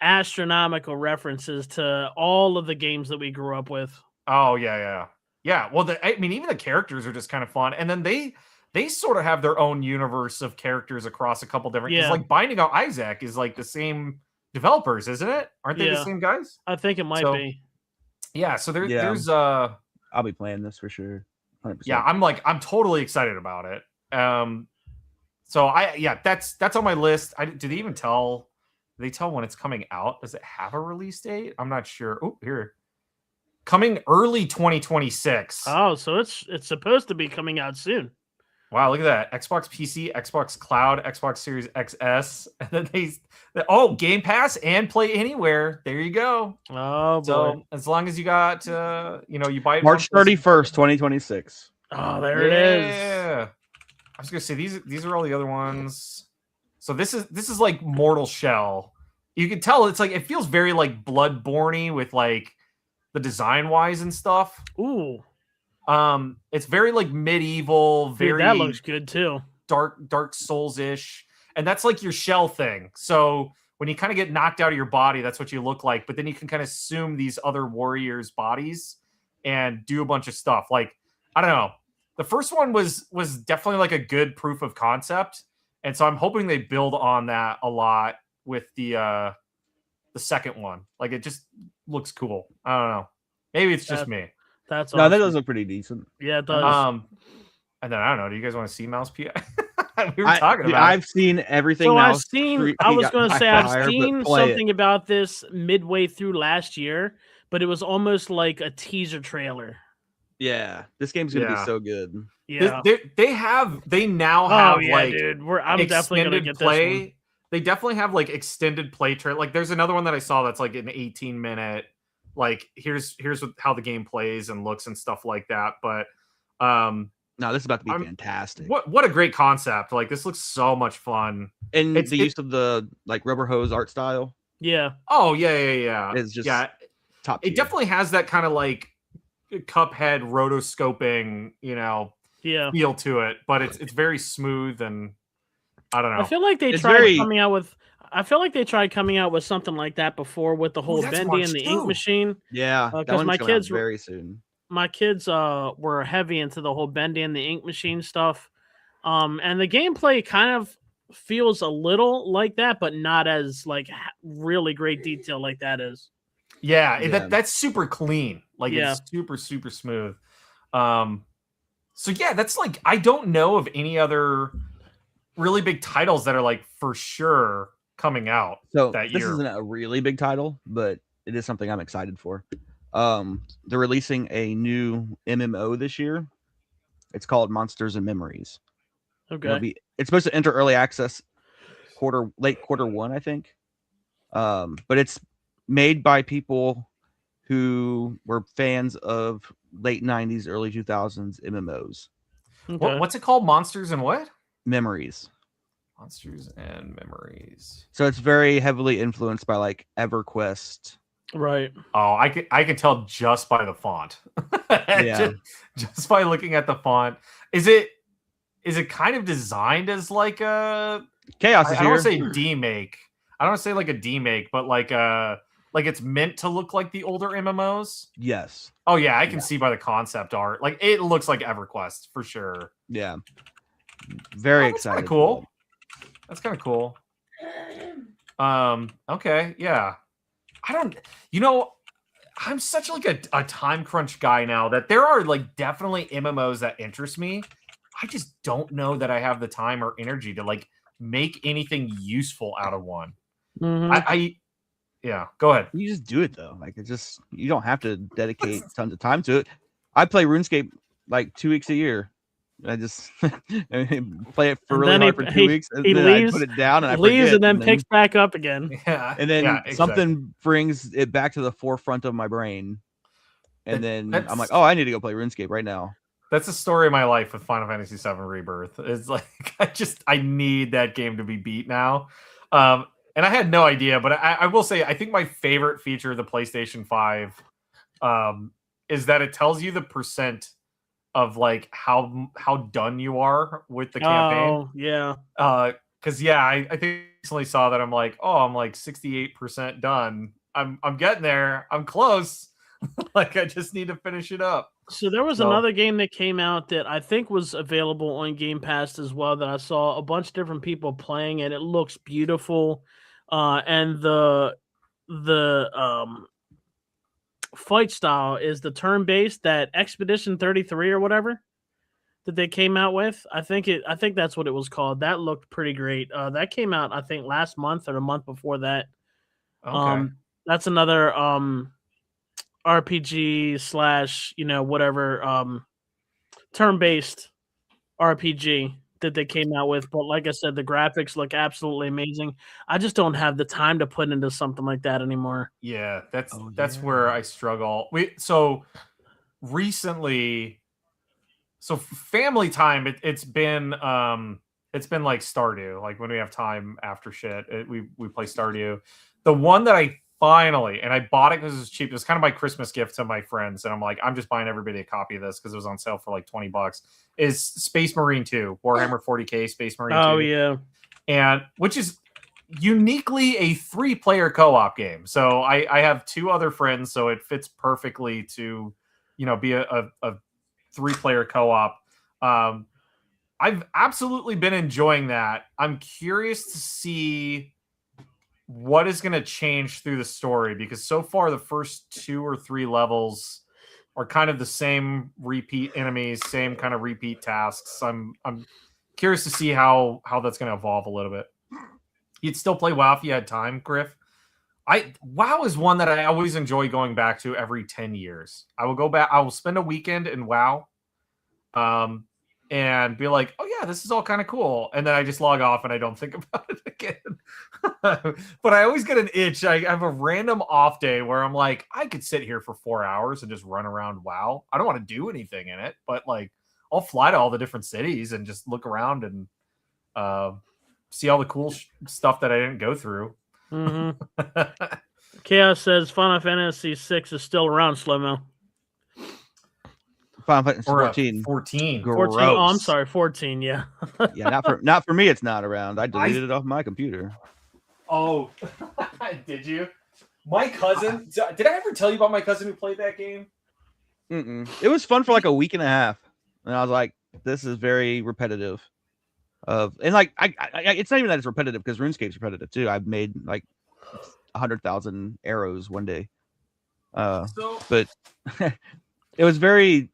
astronomical references to all of the games that we grew up with. Oh yeah. Well, I mean, even the characters are just kind of fun, and then they sort of have their own universe of characters across a couple different. Because like Binding of Isaac is like the same developers, isn't it? Aren't they the same guys? I think it might be. Yeah. So there's I'll be playing this for sure. 100%. Yeah, I'm totally excited about it. So that's on my list. Do they even tell? Do they tell when it's coming out? Does it have a release date? I'm not sure. Oh, here. Coming early 2026. Oh, so it's supposed to be coming out soon. Wow, look at that. Xbox PC, Xbox Cloud, Xbox Series XS. And then Game Pass and Play Anywhere. There you go. Oh, boy. So as long as you got, you buy it. March 31st, 2026. Oh, there it is. Yeah. I was going to say, these are all the other ones. So this is like Mortal Shell. You can tell it's like, it feels very like Bloodborne-y with like the design wise and stuff. Ooh. It's very like medieval, very that looks good too. Dark Souls-ish. And that's like your shell thing. So when you kind of get knocked out of your body, that's what you look like. But then you can kind of assume these other warriors' bodies and do a bunch of stuff. Like, I don't know. The first one was definitely like a good proof of concept. And so I'm hoping they build on that a lot with the second one. Like, it just looks cool. I don't know. Maybe it's just me. That's awesome. No, that does look pretty decent. Yeah, it does. And then I don't know. Do you guys want to see Mouse PI? We were talking about. I've seen everything. So I've seen something about this midway through last year, but it was almost like a teaser trailer. Yeah, this game's gonna be so good. Yeah, they now have dude. I'm definitely gonna get play. This one. They definitely have like extended play trailer. Like there's another one that I saw that's like an 18-minute. Like here's how the game plays and looks and stuff like that. But no, this is about to be fantastic. What a great concept! Like this looks so much fun. And the use of the like rubber hose art style. Yeah. Oh yeah. It's just top tier. It definitely has that kind of like Cuphead rotoscoping, feel to it. But it's very smooth and I don't know. I feel like they tried coming out with something like that before with the whole Bendy and the Ink Machine. Yeah, because my kids very soon. My kids were heavy into the whole Bendy and the Ink Machine stuff, and the gameplay kind of feels a little like that, but not as like really great detail like that is. Yeah. That's super clean. Like it's super super smooth. So So yeah, that's like I don't know of any other really big titles that are like for sure coming out So that this year. isn't a really big title, but it is something I'm excited for. They're releasing a new MMO this year. It's called Monsters and Memories. Okay. It's supposed to enter early access late quarter one, I think. But it's made by people who were fans of late 90s, early 2000s MMOs. Okay. What's it called? Monsters and what? Memories. Monsters and Memories. So it's very heavily influenced by like EverQuest. Right. Oh, I can tell just by the font. Yeah. just by looking at the font. Is it kind of designed as like a Chaos is I don't want here. to say demake. I don't want to say like a demake, but like it's meant to look like the older MMOs. Yes. Oh yeah, I can see by the concept art. Like it looks like EverQuest for sure. Yeah. Very excited. Cool. That's kind of cool. Okay, yeah. I'm such like a time crunch guy now that there are like definitely MMOs that interest me. I just don't know that I have the time or energy to like make anything useful out of one. Mm-hmm. Yeah, go ahead. You just do it though. Like you don't have to dedicate tons of time to it. I play RuneScape like 2 weeks a year. I just play it for really hard for 2 weeks, and then I put it down and I leaves forget, and then picks back up again. Yeah, and then something brings it back to the forefront of my brain, and then I'm like, oh, I need to go play RuneScape right now. That's the story of my life with Final Fantasy VII Rebirth. It's like I need that game to be beat now. And I had no idea, but I will say I think my favorite feature of the PlayStation 5 is that it tells you the percent of like how done you are with the campaign. Oh, yeah. Because I think I recently saw that I'm like 68% done. I'm getting there. I'm close. Like I just need to finish it up. So there was another game that came out that I think was available on Game Pass as well that I saw a bunch of different people playing, and it looks beautiful. And the fight style is the turn-based, that Expedition 33 or whatever that they came out with. I think that's what it was called. That looked pretty great. That came out I think last month or the month before that. Okay. That's another RPG / whatever turn-based RPG that they came out with. But like I said, the graphics look absolutely amazing. I just don't have the time to put into something like that anymore. Yeah, that's where I struggle. Recently, family time. It's been like Stardew. Like when we have time after shit, we play Stardew. The one that I finally, and I bought it because it was cheap. It was kind of my Christmas gift to my friends, and I'm like, I'm just buying everybody a copy of this because it was on sale for like $20. Is Space Marine 2, Warhammer 40K Space Marine 2. Oh yeah, and which is uniquely a 3-player co-op game. So I have 2 other friends, so it fits perfectly to be a 3-player co-op. I've absolutely been enjoying that. I'm curious to see what is going to change through the story, because so far the first 2 or 3 levels are kind of the same repeat enemies, same kind of repeat tasks. I'm curious to see how that's going to evolve a little bit. You'd still play WoW if you had time, Griff? WoW is one that I always enjoy going back to every 10 years. I will go back. I will spend a weekend in WoW, and be like, oh yeah, this is all kind of cool. And then I just log off and I don't think about it again. But I always get an itch. I have a random off day where I'm like, I could sit here for 4 hours and just run around WoW. I don't want to do anything in it, but like I'll fly to all the different cities and just look around and see all the cool stuff that I didn't go through. Mm-hmm. Chaos says Final Fantasy VI is still around, Slow-Mo. Final Fantasy 14. 14. 14. Oh, I'm sorry, 14. Yeah. Yeah, not for me. It's not around. I deleted it off my computer. Oh, did you? My cousin. Did I ever tell you about my cousin who played that game? Mm-mm. It was fun for like a week and a half, and I was like, "This is very repetitive." And like, I it's not even that it's repetitive, because RuneScape's repetitive too. I've made like 100,000 arrows one day. But it was very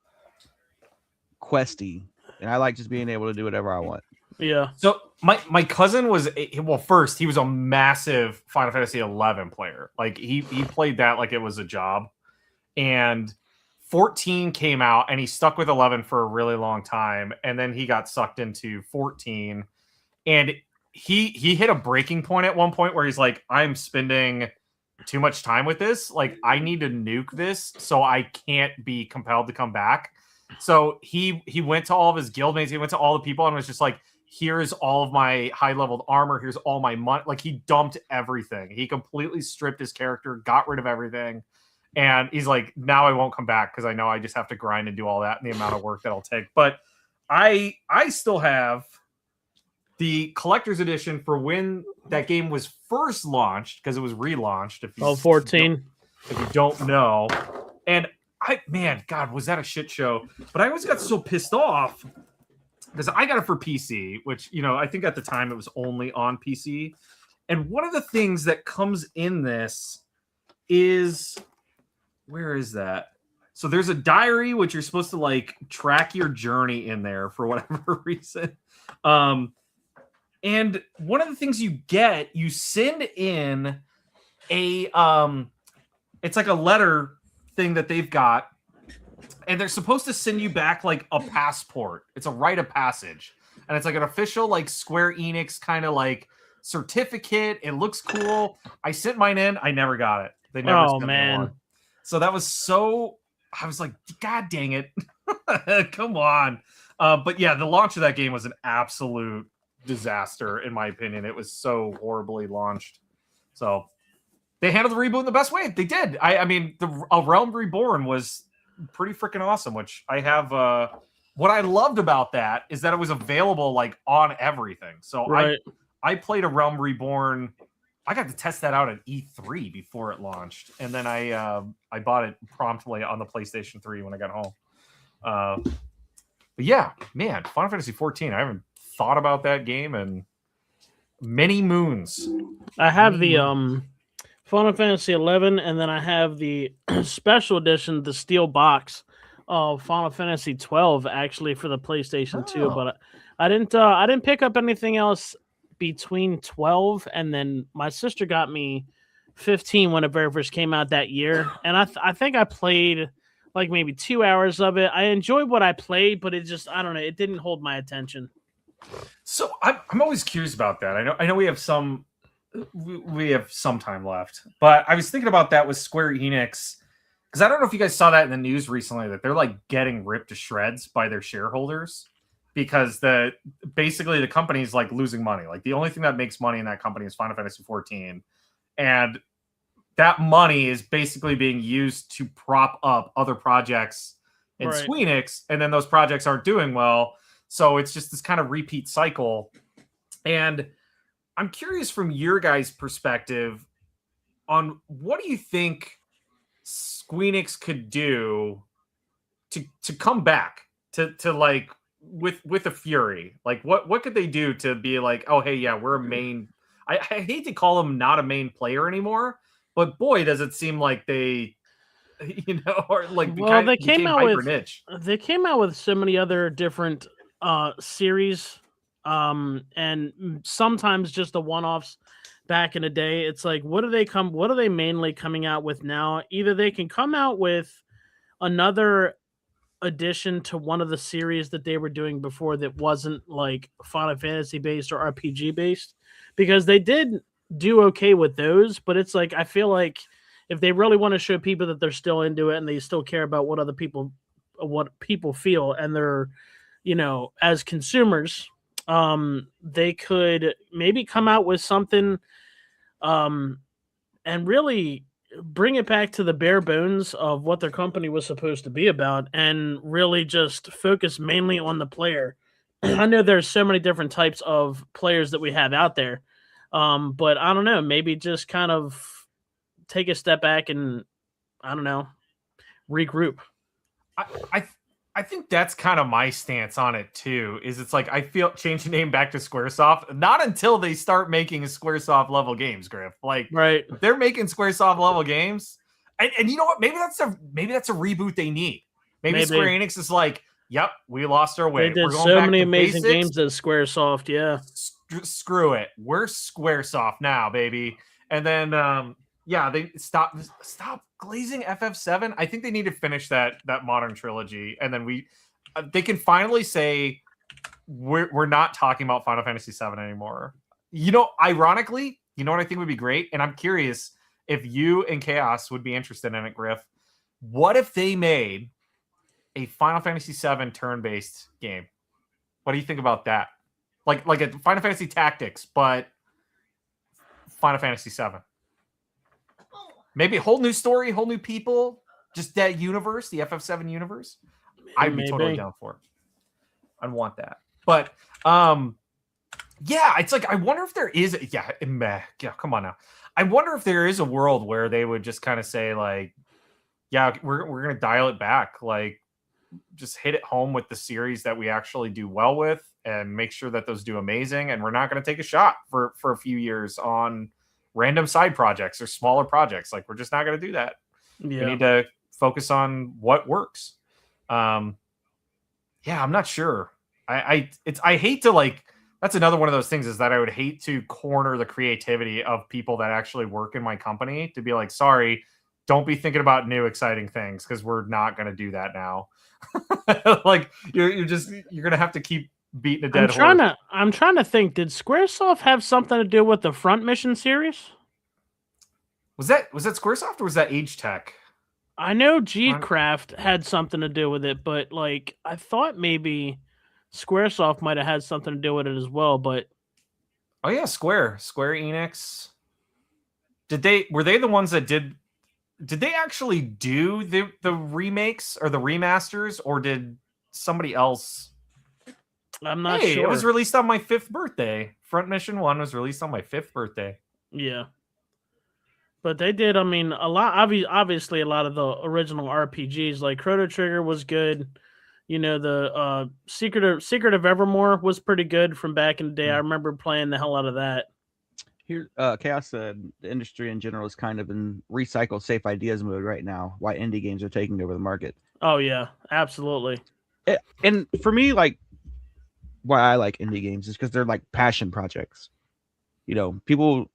questy, and I like just being able to do whatever I want. Yeah. So my cousin was first he was a massive Final Fantasy 11 player. Like he played that like it was a job, and 14 came out and he stuck with 11 for a really long time, and then he got sucked into 14, and he hit a breaking point at one point where he's like, I'm spending too much time with this. Like I need to nuke this so I can't be compelled to come back. So he went to all of his guildmates, he went to all the people and was just like, here's all of my high-leveled armor, here's all my money. Like he dumped everything. He completely stripped his character, got rid of everything. And he's like, now I won't come back because I know I just have to grind and do all that and the amount of work that'll take. But I still have the collector's edition for when that game was first launched, because it was relaunched. 14. If you don't know. And God, was that a shit show? But I always got so pissed off because I got it for PC, which, I think at the time it was only on PC. And one of the things that comes in this is, where is that? So there's a diary, which you're supposed to like track your journey in there for whatever reason. And one of the things you send in it's like a letter thing that they've got, and they're supposed to send you back like a passport. It's a rite of passage, and it's like an official like Square Enix kind of like certificate. It looks cool. I sent mine in. I never got it. They never sent me one. So that was I was like, God dang it. Come on. But yeah, the launch of that game was an absolute disaster, in my opinion. It was so horribly launched. So they handled the reboot in the best way. They did. I mean, A Realm Reborn was pretty freaking awesome, which I have. What I loved about that is that it was available like on everything. So right. I played A Realm Reborn. I got to test that out at E3 before it launched, and then I bought it promptly on the PlayStation 3 when I got home. But yeah, man, Final Fantasy 14. I haven't thought about that game in many moons. I have the Final Fantasy 11, and then I have the special edition, the steel box of Final Fantasy 12, actually for the PlayStation 2. But I didn't pick up anything else between 12 and then my sister got me 15 when it very first came out that year, and I think I played like maybe 2 hours of it. I enjoyed what I played, but it just, I don't know, it didn't hold my attention. So I'm always curious about that. I know we have some time left, but I was thinking about that with Square Enix, because I don't know if you guys saw that in the news recently, that they're like getting ripped to shreds by their shareholders because basically the company is like losing money. Like the only thing that makes money in that company is Final Fantasy 14, and that money is basically being used to prop up other projects in Square Enix, and then those projects aren't doing well. So it's just this kind of repeat cycle. And I'm curious from your guys' perspective on what do you think Square Enix could do to come back to like with a fury? Like what could they do to be like, oh hey, yeah, we're a main. I hate to call them not a main player anymore, but boy, does it seem like they, or like they came out with niche. They came out with so many other different series, and sometimes just the one-offs back in the day. It's like, what are they mainly coming out with now? Either they can come out with another addition to one of the series that they were doing before that wasn't like Final Fantasy based or RPG based, because they did do okay with those, but it's like, I feel like if they really want to show people that they're still into it and they still care about what people feel, and they're, as consumers, they could maybe come out with something and really bring it back to the bare bones of what their company was supposed to be about, and really just focus mainly on the player. I know there's so many different types of players that we have out there, but I don't know, maybe just kind of take a step back and, I don't know, regroup. I think that's kind of my stance on it too. Is it's like I feel change the name back to SquareSoft not until they start making SquareSoft level games, Griff. Like if they're making SquareSoft level games, and you know what? Maybe that's a reboot they need. Maybe Square Enix is like, Yep, we lost our way. They did We're going so back many to amazing basics. games at SquareSoft. Yeah. Screw it. We're Squaresoft now, baby. And then they stop glazing FF7. I think they need to finish that modern trilogy, and then they can finally say we're not talking about Final Fantasy 7 anymore. Ironically, you know what I think would be great, and I'm curious if you and Chaos would be interested in it, Griff. What if they made a Final Fantasy 7 turn-based game? What do you think about that? Like a Final Fantasy Tactics, but Final Fantasy 7. Maybe a whole new story, whole new people, just that universe, the FF7 universe. I'd be totally down for it. I'd want that. But it's like I wonder if there is come on now. I wonder if there is a world where they would just kind of say like, yeah, we're gonna dial it back, like just hit it home with the series that we actually do well with and make sure that those do amazing, and we're not going to take a shot for a few years on random side projects or smaller projects. Like, we're just not going to do that. We need to focus on what works. I'm not sure. I hate to, like, that's another one of those things, is that I would hate to corner the creativity of people that actually work in my company to be like, sorry, don't be thinking about new exciting things, because we're not going to do that now. Like, you're going to have to keep beating a dead horse. I'm trying to think, did Squaresoft have something to do with the Front Mission series? Was that Squaresoft or was that Age Tech? I know G-Craft had something to do with it, but like I thought maybe Squaresoft might have had something to do with it as well. But oh yeah, Square Enix. Were they the ones that did they actually do the remakes or the remasters, or did somebody else? I'm not sure. It was released on my 5th birthday. Front Mission 1 was released on my 5th birthday. Yeah. But they did, I mean, a lot. Obviously, a lot of the original RPGs, like Chrono Trigger, was good. You know, the Secret of Evermore was pretty good from back in the day. I remember playing the hell out of that. Here, Chaos said the industry in general is kind of in recycle safe ideas mode right now. Why indie games are taking over the market? Oh yeah, absolutely. And for me, like, why I like indie games is because they're like passion projects. You know, people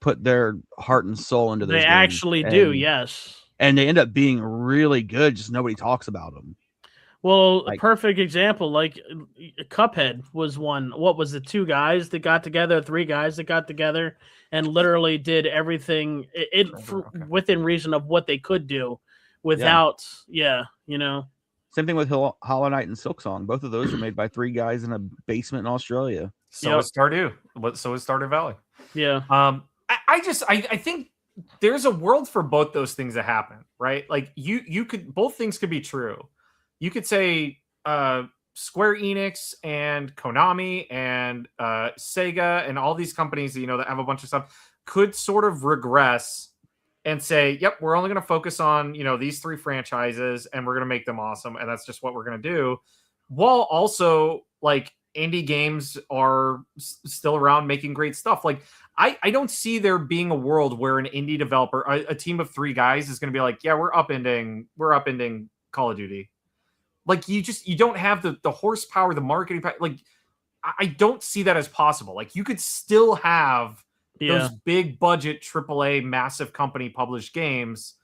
put their heart and soul into those games. They actually do, yes. And they end up being really good, just nobody talks about them. Well, a perfect example, like Cuphead was one. What was it? 2 guys that got together, 3 guys that got together and literally did everything within reason of what they could do without, you know. Same thing with Hollow Knight and Silksong. Both of those were made by 3 guys in a basement in Australia. So is Stardew. So is Stardew Valley. Yeah. I think there's a world for both those things to happen, right? Like both things could be true. You could say Square Enix and Konami and Sega and all these companies that have a bunch of stuff could sort of regress and say, yep, we're only going to focus on, these 3 franchises and we're going to make them awesome. And that's just what we're going to do. While also, like, indie games are still around making great stuff. Like, I don't see there being a world where an indie developer, a team of 3 guys is going to be like, yeah, we're upending Call of Duty. Like, you don't have the horsepower, the marketing. Like, I don't see that as possible. Like, you could still have those big budget AAA massive company published games,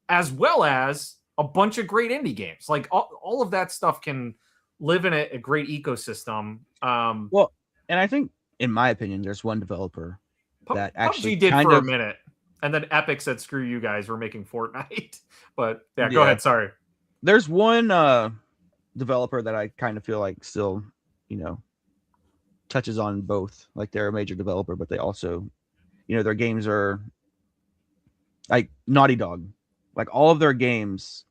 as well as a bunch of great indie games. Like, all of that stuff can live in a great ecosystem. Well, and I think, in my opinion, there's one developer that actually PUBG did for a minute, and then Epic said, "Screw you guys, we're making Fortnite." But go ahead. Sorry. There's one developer that I kind of feel like still, touches on both. Like, they're a major developer, but they also, their games are like Naughty Dog. Like, all of their games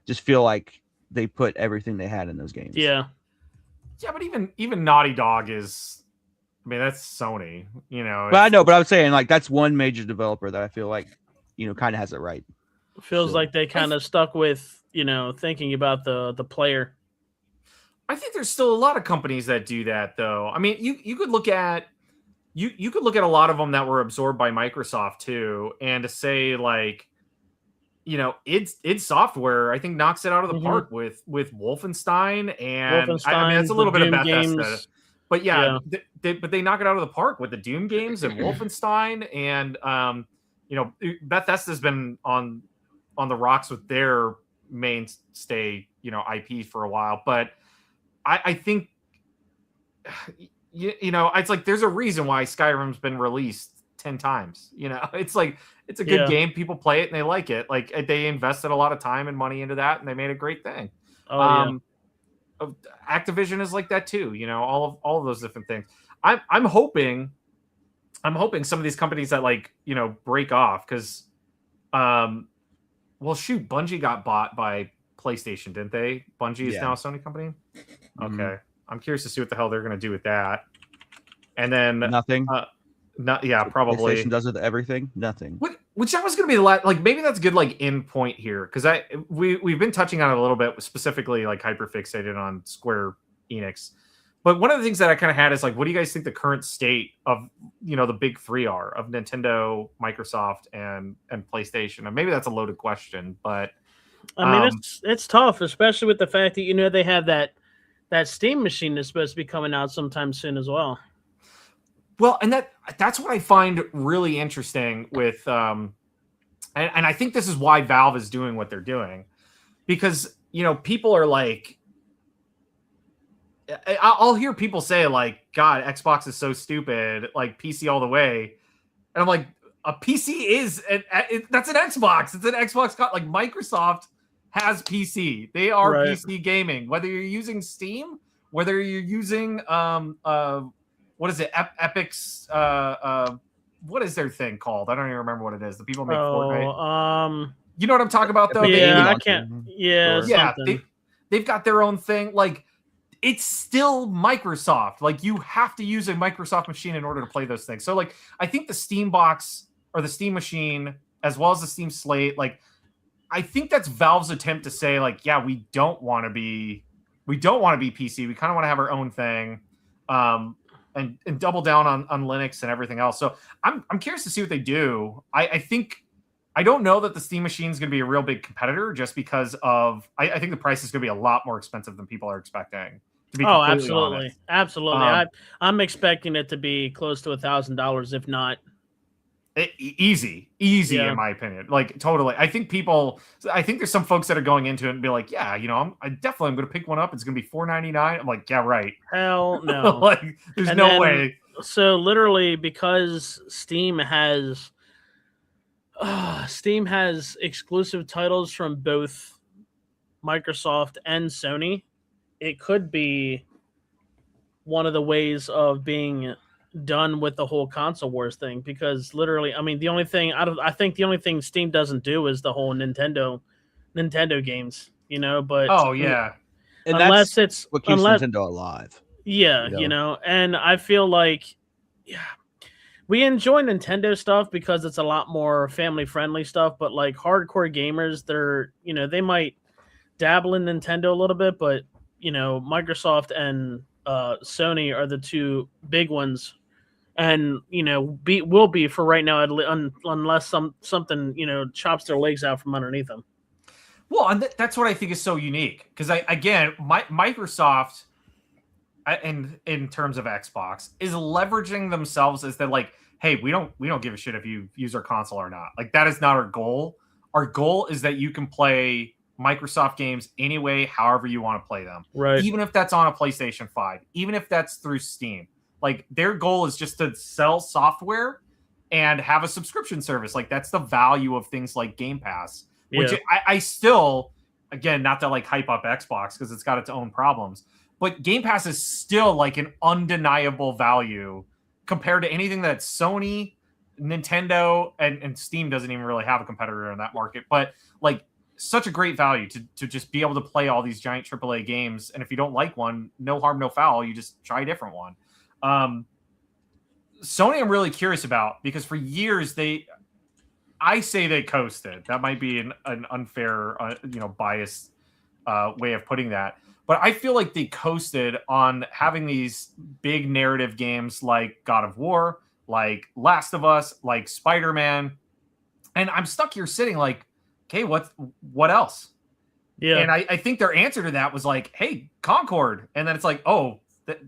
just feel like they put everything they had in those games. Yeah, but even Naughty Dog is, I mean, that's Sony. But I know, but I was saying, like, that's one major developer that I feel like, kind of has it right. Feels like they kind of stuck with, thinking about the player. I think there's still a lot of companies that do that, though. I mean, you could look at a lot of them that were absorbed by Microsoft too, and to say, like, id Software, I think, knocks it out of the Mhm. park with Wolfenstein, and I mean, Wolfenstein, it's a the little bit of Doom Bethesda, games. but Yeah. but they knock it out of the park with the Doom games and Wolfenstein, and Bethesda's been on the rocks with their mainstay, IP for a while, but I think it's like there's a reason why Skyrim's been released 10 times. It's like it's a good Yeah. game. People play it and they like it. Like they invested a lot of time and money into that, and they made a great thing. Oh yeah. Activision is like that too. All of those different things. I'm hoping some of these companies that break off because, well, shoot, Bungie got bought by PlayStation, didn't they? Bungie is Yeah. now a Sony company. Mhm. Okay, I'm curious to see what the hell they're going to do with that. And then Nothing. Probably. PlayStation does with everything. Nothing. Which that was going to be the last. Maybe that's a good end point here, because we've been touching on it a little bit, specifically hyper fixated on Square Enix. But one of the things that I kind of had is what do you guys think the current state of the big three are, of Nintendo, Microsoft, and PlayStation? And maybe that's a loaded question, but I mean, it's tough, especially with the fact that they have that Steam machine that's supposed to be coming out sometime soon as well. Well, and that's what I find really interesting with, and I think this is why Valve is doing what they're doing, because people are like, I'll hear people say God, Xbox is so stupid, PC all the way, and I'm like, a PC is that's an Xbox. It's an Xbox. Microsoft has PC. They are Right. PC gaming. Whether you're using Steam, whether you're using what is it? Epic's what is their thing called? I don't even remember what it is. The people make Fortnite. You know what I'm talking about, though? Yeah, I can't. Yeah, Yeah, something. they've got their own thing. It's still Microsoft. You have to use a Microsoft machine in order to play those things. So I think the Steam box or the Steam machine, as well as the Steam Slate, I think that's Valve's attempt to say yeah, we don't want to be PC. We kind of want to have our own thing. And double down on Linux and everything else. So I'm curious to see what they do. I think, I don't know that the Steam machine is going to be a real big competitor, just because of I think the price is going to be a lot more expensive than people are expecting. To be absolutely, honest. absolutely. I'm expecting it to be close to $1,000, if not. Easy, Yeah. in my opinion. Totally. I think there's some folks that are going into it and be like, yeah, I'm going to pick one up. It's going to be $4.99. I'm like, yeah, right. Hell no. There's no way. So literally, because Steam has exclusive titles from both Microsoft and Sony, it could be one of the ways of being done with the whole console wars thing, because literally, I mean, I think the only thing Steam doesn't do is the whole Nintendo games, but Oh yeah, And unless that's it's what keeps Nintendo alive. Yeah, and I feel like, yeah, we enjoy Nintendo stuff because it's a lot more family friendly stuff, but hardcore gamers, they might dabble in Nintendo a little bit, but Microsoft and Sony are the two big ones, and will be for right now, unless something chops their legs out from underneath them. Well, and that's what I think is so unique, because Microsoft, and in terms of Xbox, is leveraging themselves as they're hey, we don't give a shit if you use our console or not. That is not our goal. Our goal is that you can play Microsoft games anyway, however you want to play them. Right. Even if that's on a PlayStation 5, even if that's through Steam. Their goal is just to sell software and have a subscription service. That's the value of things like Game Pass, which I still, again, not to hype up Xbox because it's got its own problems, but Game Pass is still an undeniable value compared to anything that Sony, Nintendo, and Steam doesn't even really have a competitor in that market. But such a great value to just be able to play all these giant AAA games. And if you don't like one, no harm, no foul. You just try a different one. Sony, I'm really curious about, because for years I say they coasted. That might be an unfair, biased way of putting that. But I feel like they coasted on having these big narrative games like God of War, like Last of Us, like Spider-Man. And I'm stuck here sitting okay, what else? Yeah. And I think their answer to that was like, hey, Concord. And then it's like, oh,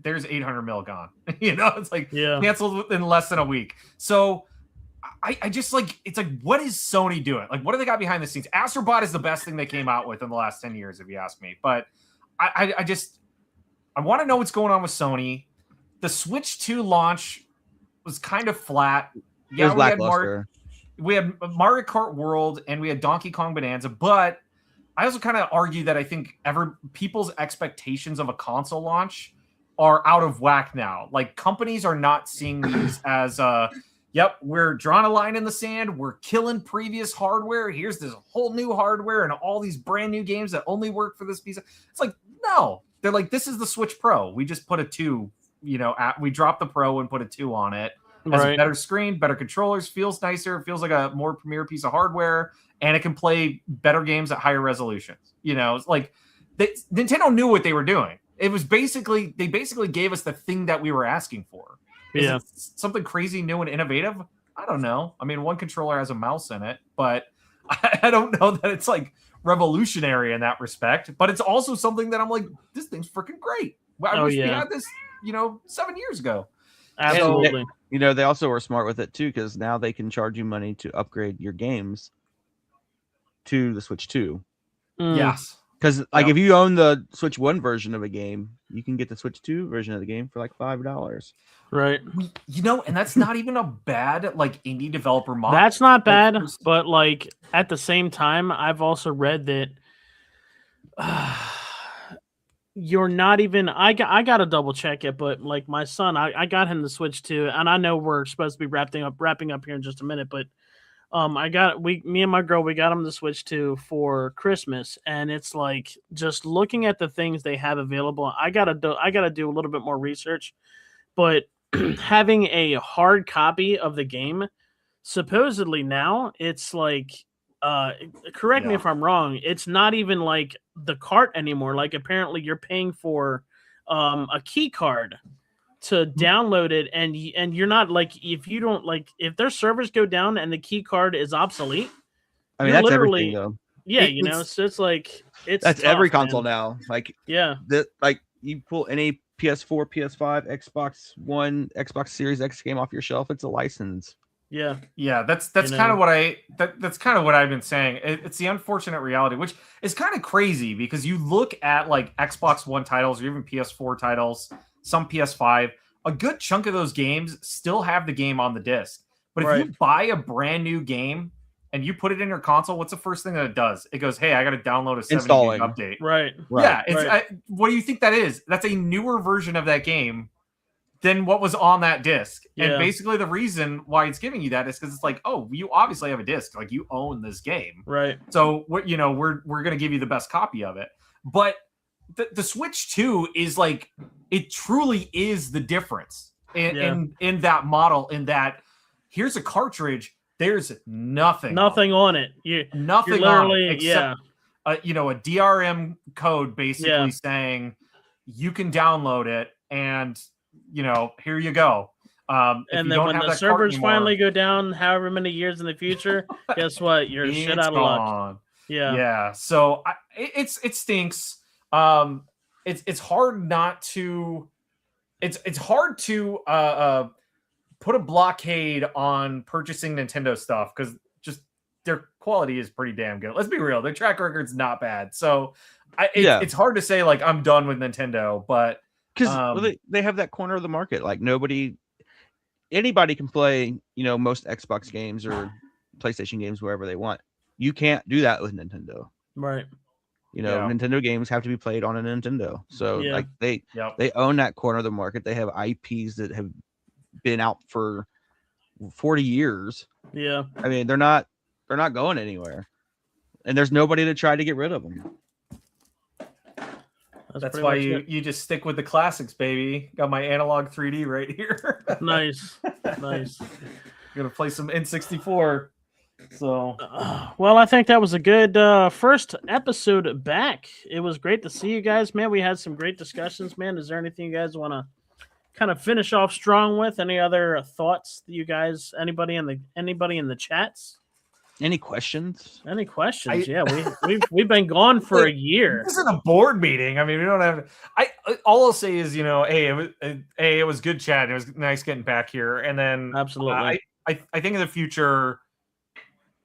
there's 800 mil gone. It's like canceled within less than a week. So I just like, it's like, what is Sony doing? Like, what do they got behind the scenes? Astrobot is the best thing they came out with in the last 10 years, if you ask me. But I want to know what's going on with Sony. The Switch 2 launch was kind of flat. Yeah, it was lackluster. We had Mario Kart World and we had Donkey Kong Bonanza, but I also kind of argue that I think people's expectations of a console launch are out of whack now. Like, companies are not seeing these as yep, we're drawing a line in the sand. We're killing previous hardware. Here's this whole new hardware and all these brand new games that only work for this piece. It's like, no, they're like, this is the Switch Pro. We just put a 2, we dropped the Pro and put a 2 on it. Has a better screen, better controllers, feels nicer, feels like a more premier piece of hardware, and it can play better games at higher resolutions. It's like Nintendo knew what they were doing. It was basically, they gave us the thing that we were asking for. Is it something crazy, new, and innovative? I don't know. I mean, one controller has a mouse in it, but I don't know that it's like revolutionary in that respect. But it's also something that I'm like, this thing's freaking great. I wish we had this, 7 years ago. Absolutely. They also were smart with it too, because now they can charge you money to upgrade your games to the Switch 2. Yes. Because if you own the Switch 1 version of a game, you can get the Switch 2 version of the game for like $5. Right. And that's not even a bad like indie developer model. That's not bad, but like at the same time, I've also read that you're not even. I got to double check it, but like my son, I got him the Switch 2, and I know we're supposed to be wrapping up here in just a minute, but me and my girl, we got him the Switch 2 for Christmas, and it's like just looking at the things they have available. I gotta do a little bit more research, but having a hard copy of the game, supposedly now it's like, correct me if I'm wrong, it's not even like the cart anymore. Like, apparently you're paying for a key card to download it, and you're not like, if their servers go down and the key card is obsolete, I mean, that's everything though. Yeah, so it's like that's tough, every console man. now. Like, yeah, like you pull any PS4, PS5, Xbox One, Xbox Series X game off your shelf, it's a license. Yeah. That's kind of what that's kind of what I've been saying. It's the unfortunate reality, which is kind of crazy because you look at like Xbox One titles or even PS4 titles, some PS5, a good chunk of those games still have the game on the disc. But if you buy a brand new game and you put it in your console, what's the first thing that it does? It goes, hey, I got to download a 7 gig update. Right. Yeah. What do you think that is? That's a newer version of that game than what was on that disc. And basically the reason why it's giving you that is because it's like, oh, you obviously have a disc. Like, you own this game. Right. So we're going to give you the best copy of it. But the Switch 2 is like, it truly is the difference in that model, in that here's a cartridge. There's nothing on it. Nothing on it except a DRM code basically saying you can download it, and here you go. And then when the servers finally go down, however many years in the future, guess what? You're shit out of luck. Yeah. So it stinks. It's hard not to. It's hard to put a blockade on purchasing Nintendo stuff because just their quality is pretty damn good. Let's be real, their track record's not bad. So it's hard to say like I'm done with Nintendo, but because they have that corner of the market. Like, anybody can play, most Xbox games or PlayStation games wherever they want. You can't do that with Nintendo, right? Nintendo games have to be played on a Nintendo. So like they own that corner of the market. They have IPs that have been out for 40 years. Yeah. I mean, they're not going anywhere. And there's nobody to try to get rid of them. That's why you just stick with the classics, baby. Got my analog 3D right here. Nice. Gonna play some N64. So, well, I think that was a good first episode back. It was great to see you guys, man. We had some great discussions, man. Is there anything you guys want to kind of finish off strong with? Any other thoughts that you guys, anybody in the chats? Any questions? Any questions? Yeah, we've been gone for a year. This isn't a board meeting. I mean, we don't have. All I'll say is, it was good chat. It was nice getting back here, and then Absolutely. I think in the future,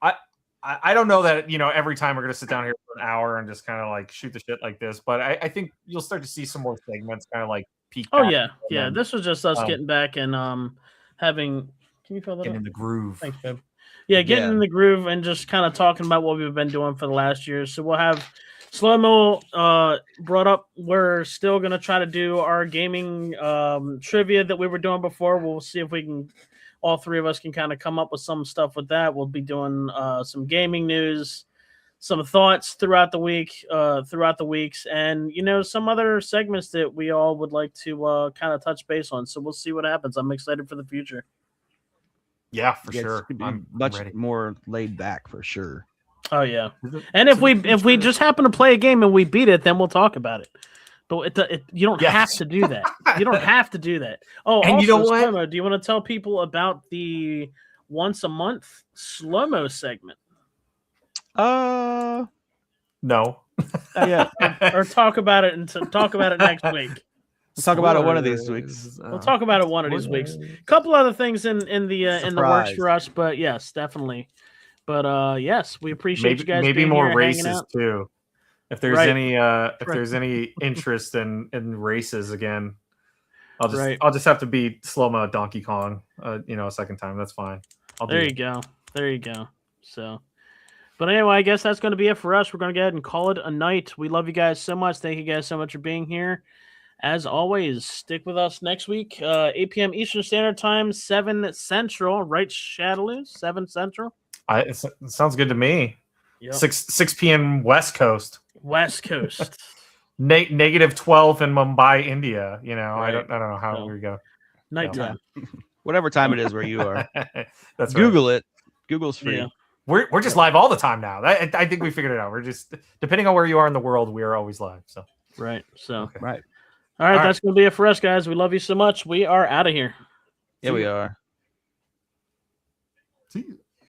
I don't know that every time we're gonna sit down here for an hour and just kind of like shoot the shit like this, but I think you'll start to see some more segments kind of like peak. Oh back yeah. then, This was just us getting back and having. Can you fill that getting up? in the groove. Thanks, babe. Yeah, getting Yeah. in the groove and just kind of talking about what we've been doing for the last year. So we'll have Slow-Mo brought up. We're still going to try to do our gaming trivia that we were doing before. We'll see if we can, all three of us can kind of come up with some stuff with that. We'll be doing some gaming news, some thoughts throughout the weeks, and some other segments that we all would like to kind of touch base on. So we'll see what happens. I'm excited for the future. Yeah, for Yeah, it's sure. gonna be I'm much ready. more laid back for sure. Oh yeah, and if we just happen to play a game and we beat it, then we'll talk about it. But you don't have to do that. You don't have to do that. Oh, And also, you know what? Slow-Mo, do you want to tell people about the once a month Slow-Mo segment, No. Yeah. or talk about it next week? We'll talk about it one of these weeks. We'll talk about it one of these weeks. A couple other things in the works for us, but yes, definitely. But yes, we appreciate you guys. Maybe being more here, hanging races out. too. If there's Right. any interest in races again, Right. I'll just have to beat Slow-Mo Donkey Kong, a second time. That's fine. There you go. So, but anyway, I guess that's going to be it for us. We're going to go ahead and call it a night. We love you guys so much. Thank you guys so much for being here. As always, stick with us next week, 8 p.m. Eastern Standard Time, 7 Central. Right, Shadaloo? 7 Central? It sounds good to me. Yep. 6 p.m. West Coast. West Coast. -12 in Mumbai, India. Right. I don't know how So, we go. Nighttime. Whatever time it is where you are. That's right. Google it. Google's free. Yeah. We're just live all the time now. I think we figured it out. We're just, depending on where you are in the world, we are always live. So Right. So, okay. Right. all right, All that's going to be it for us, guys. We love you so much. We are out of here. Yeah, we are. See you.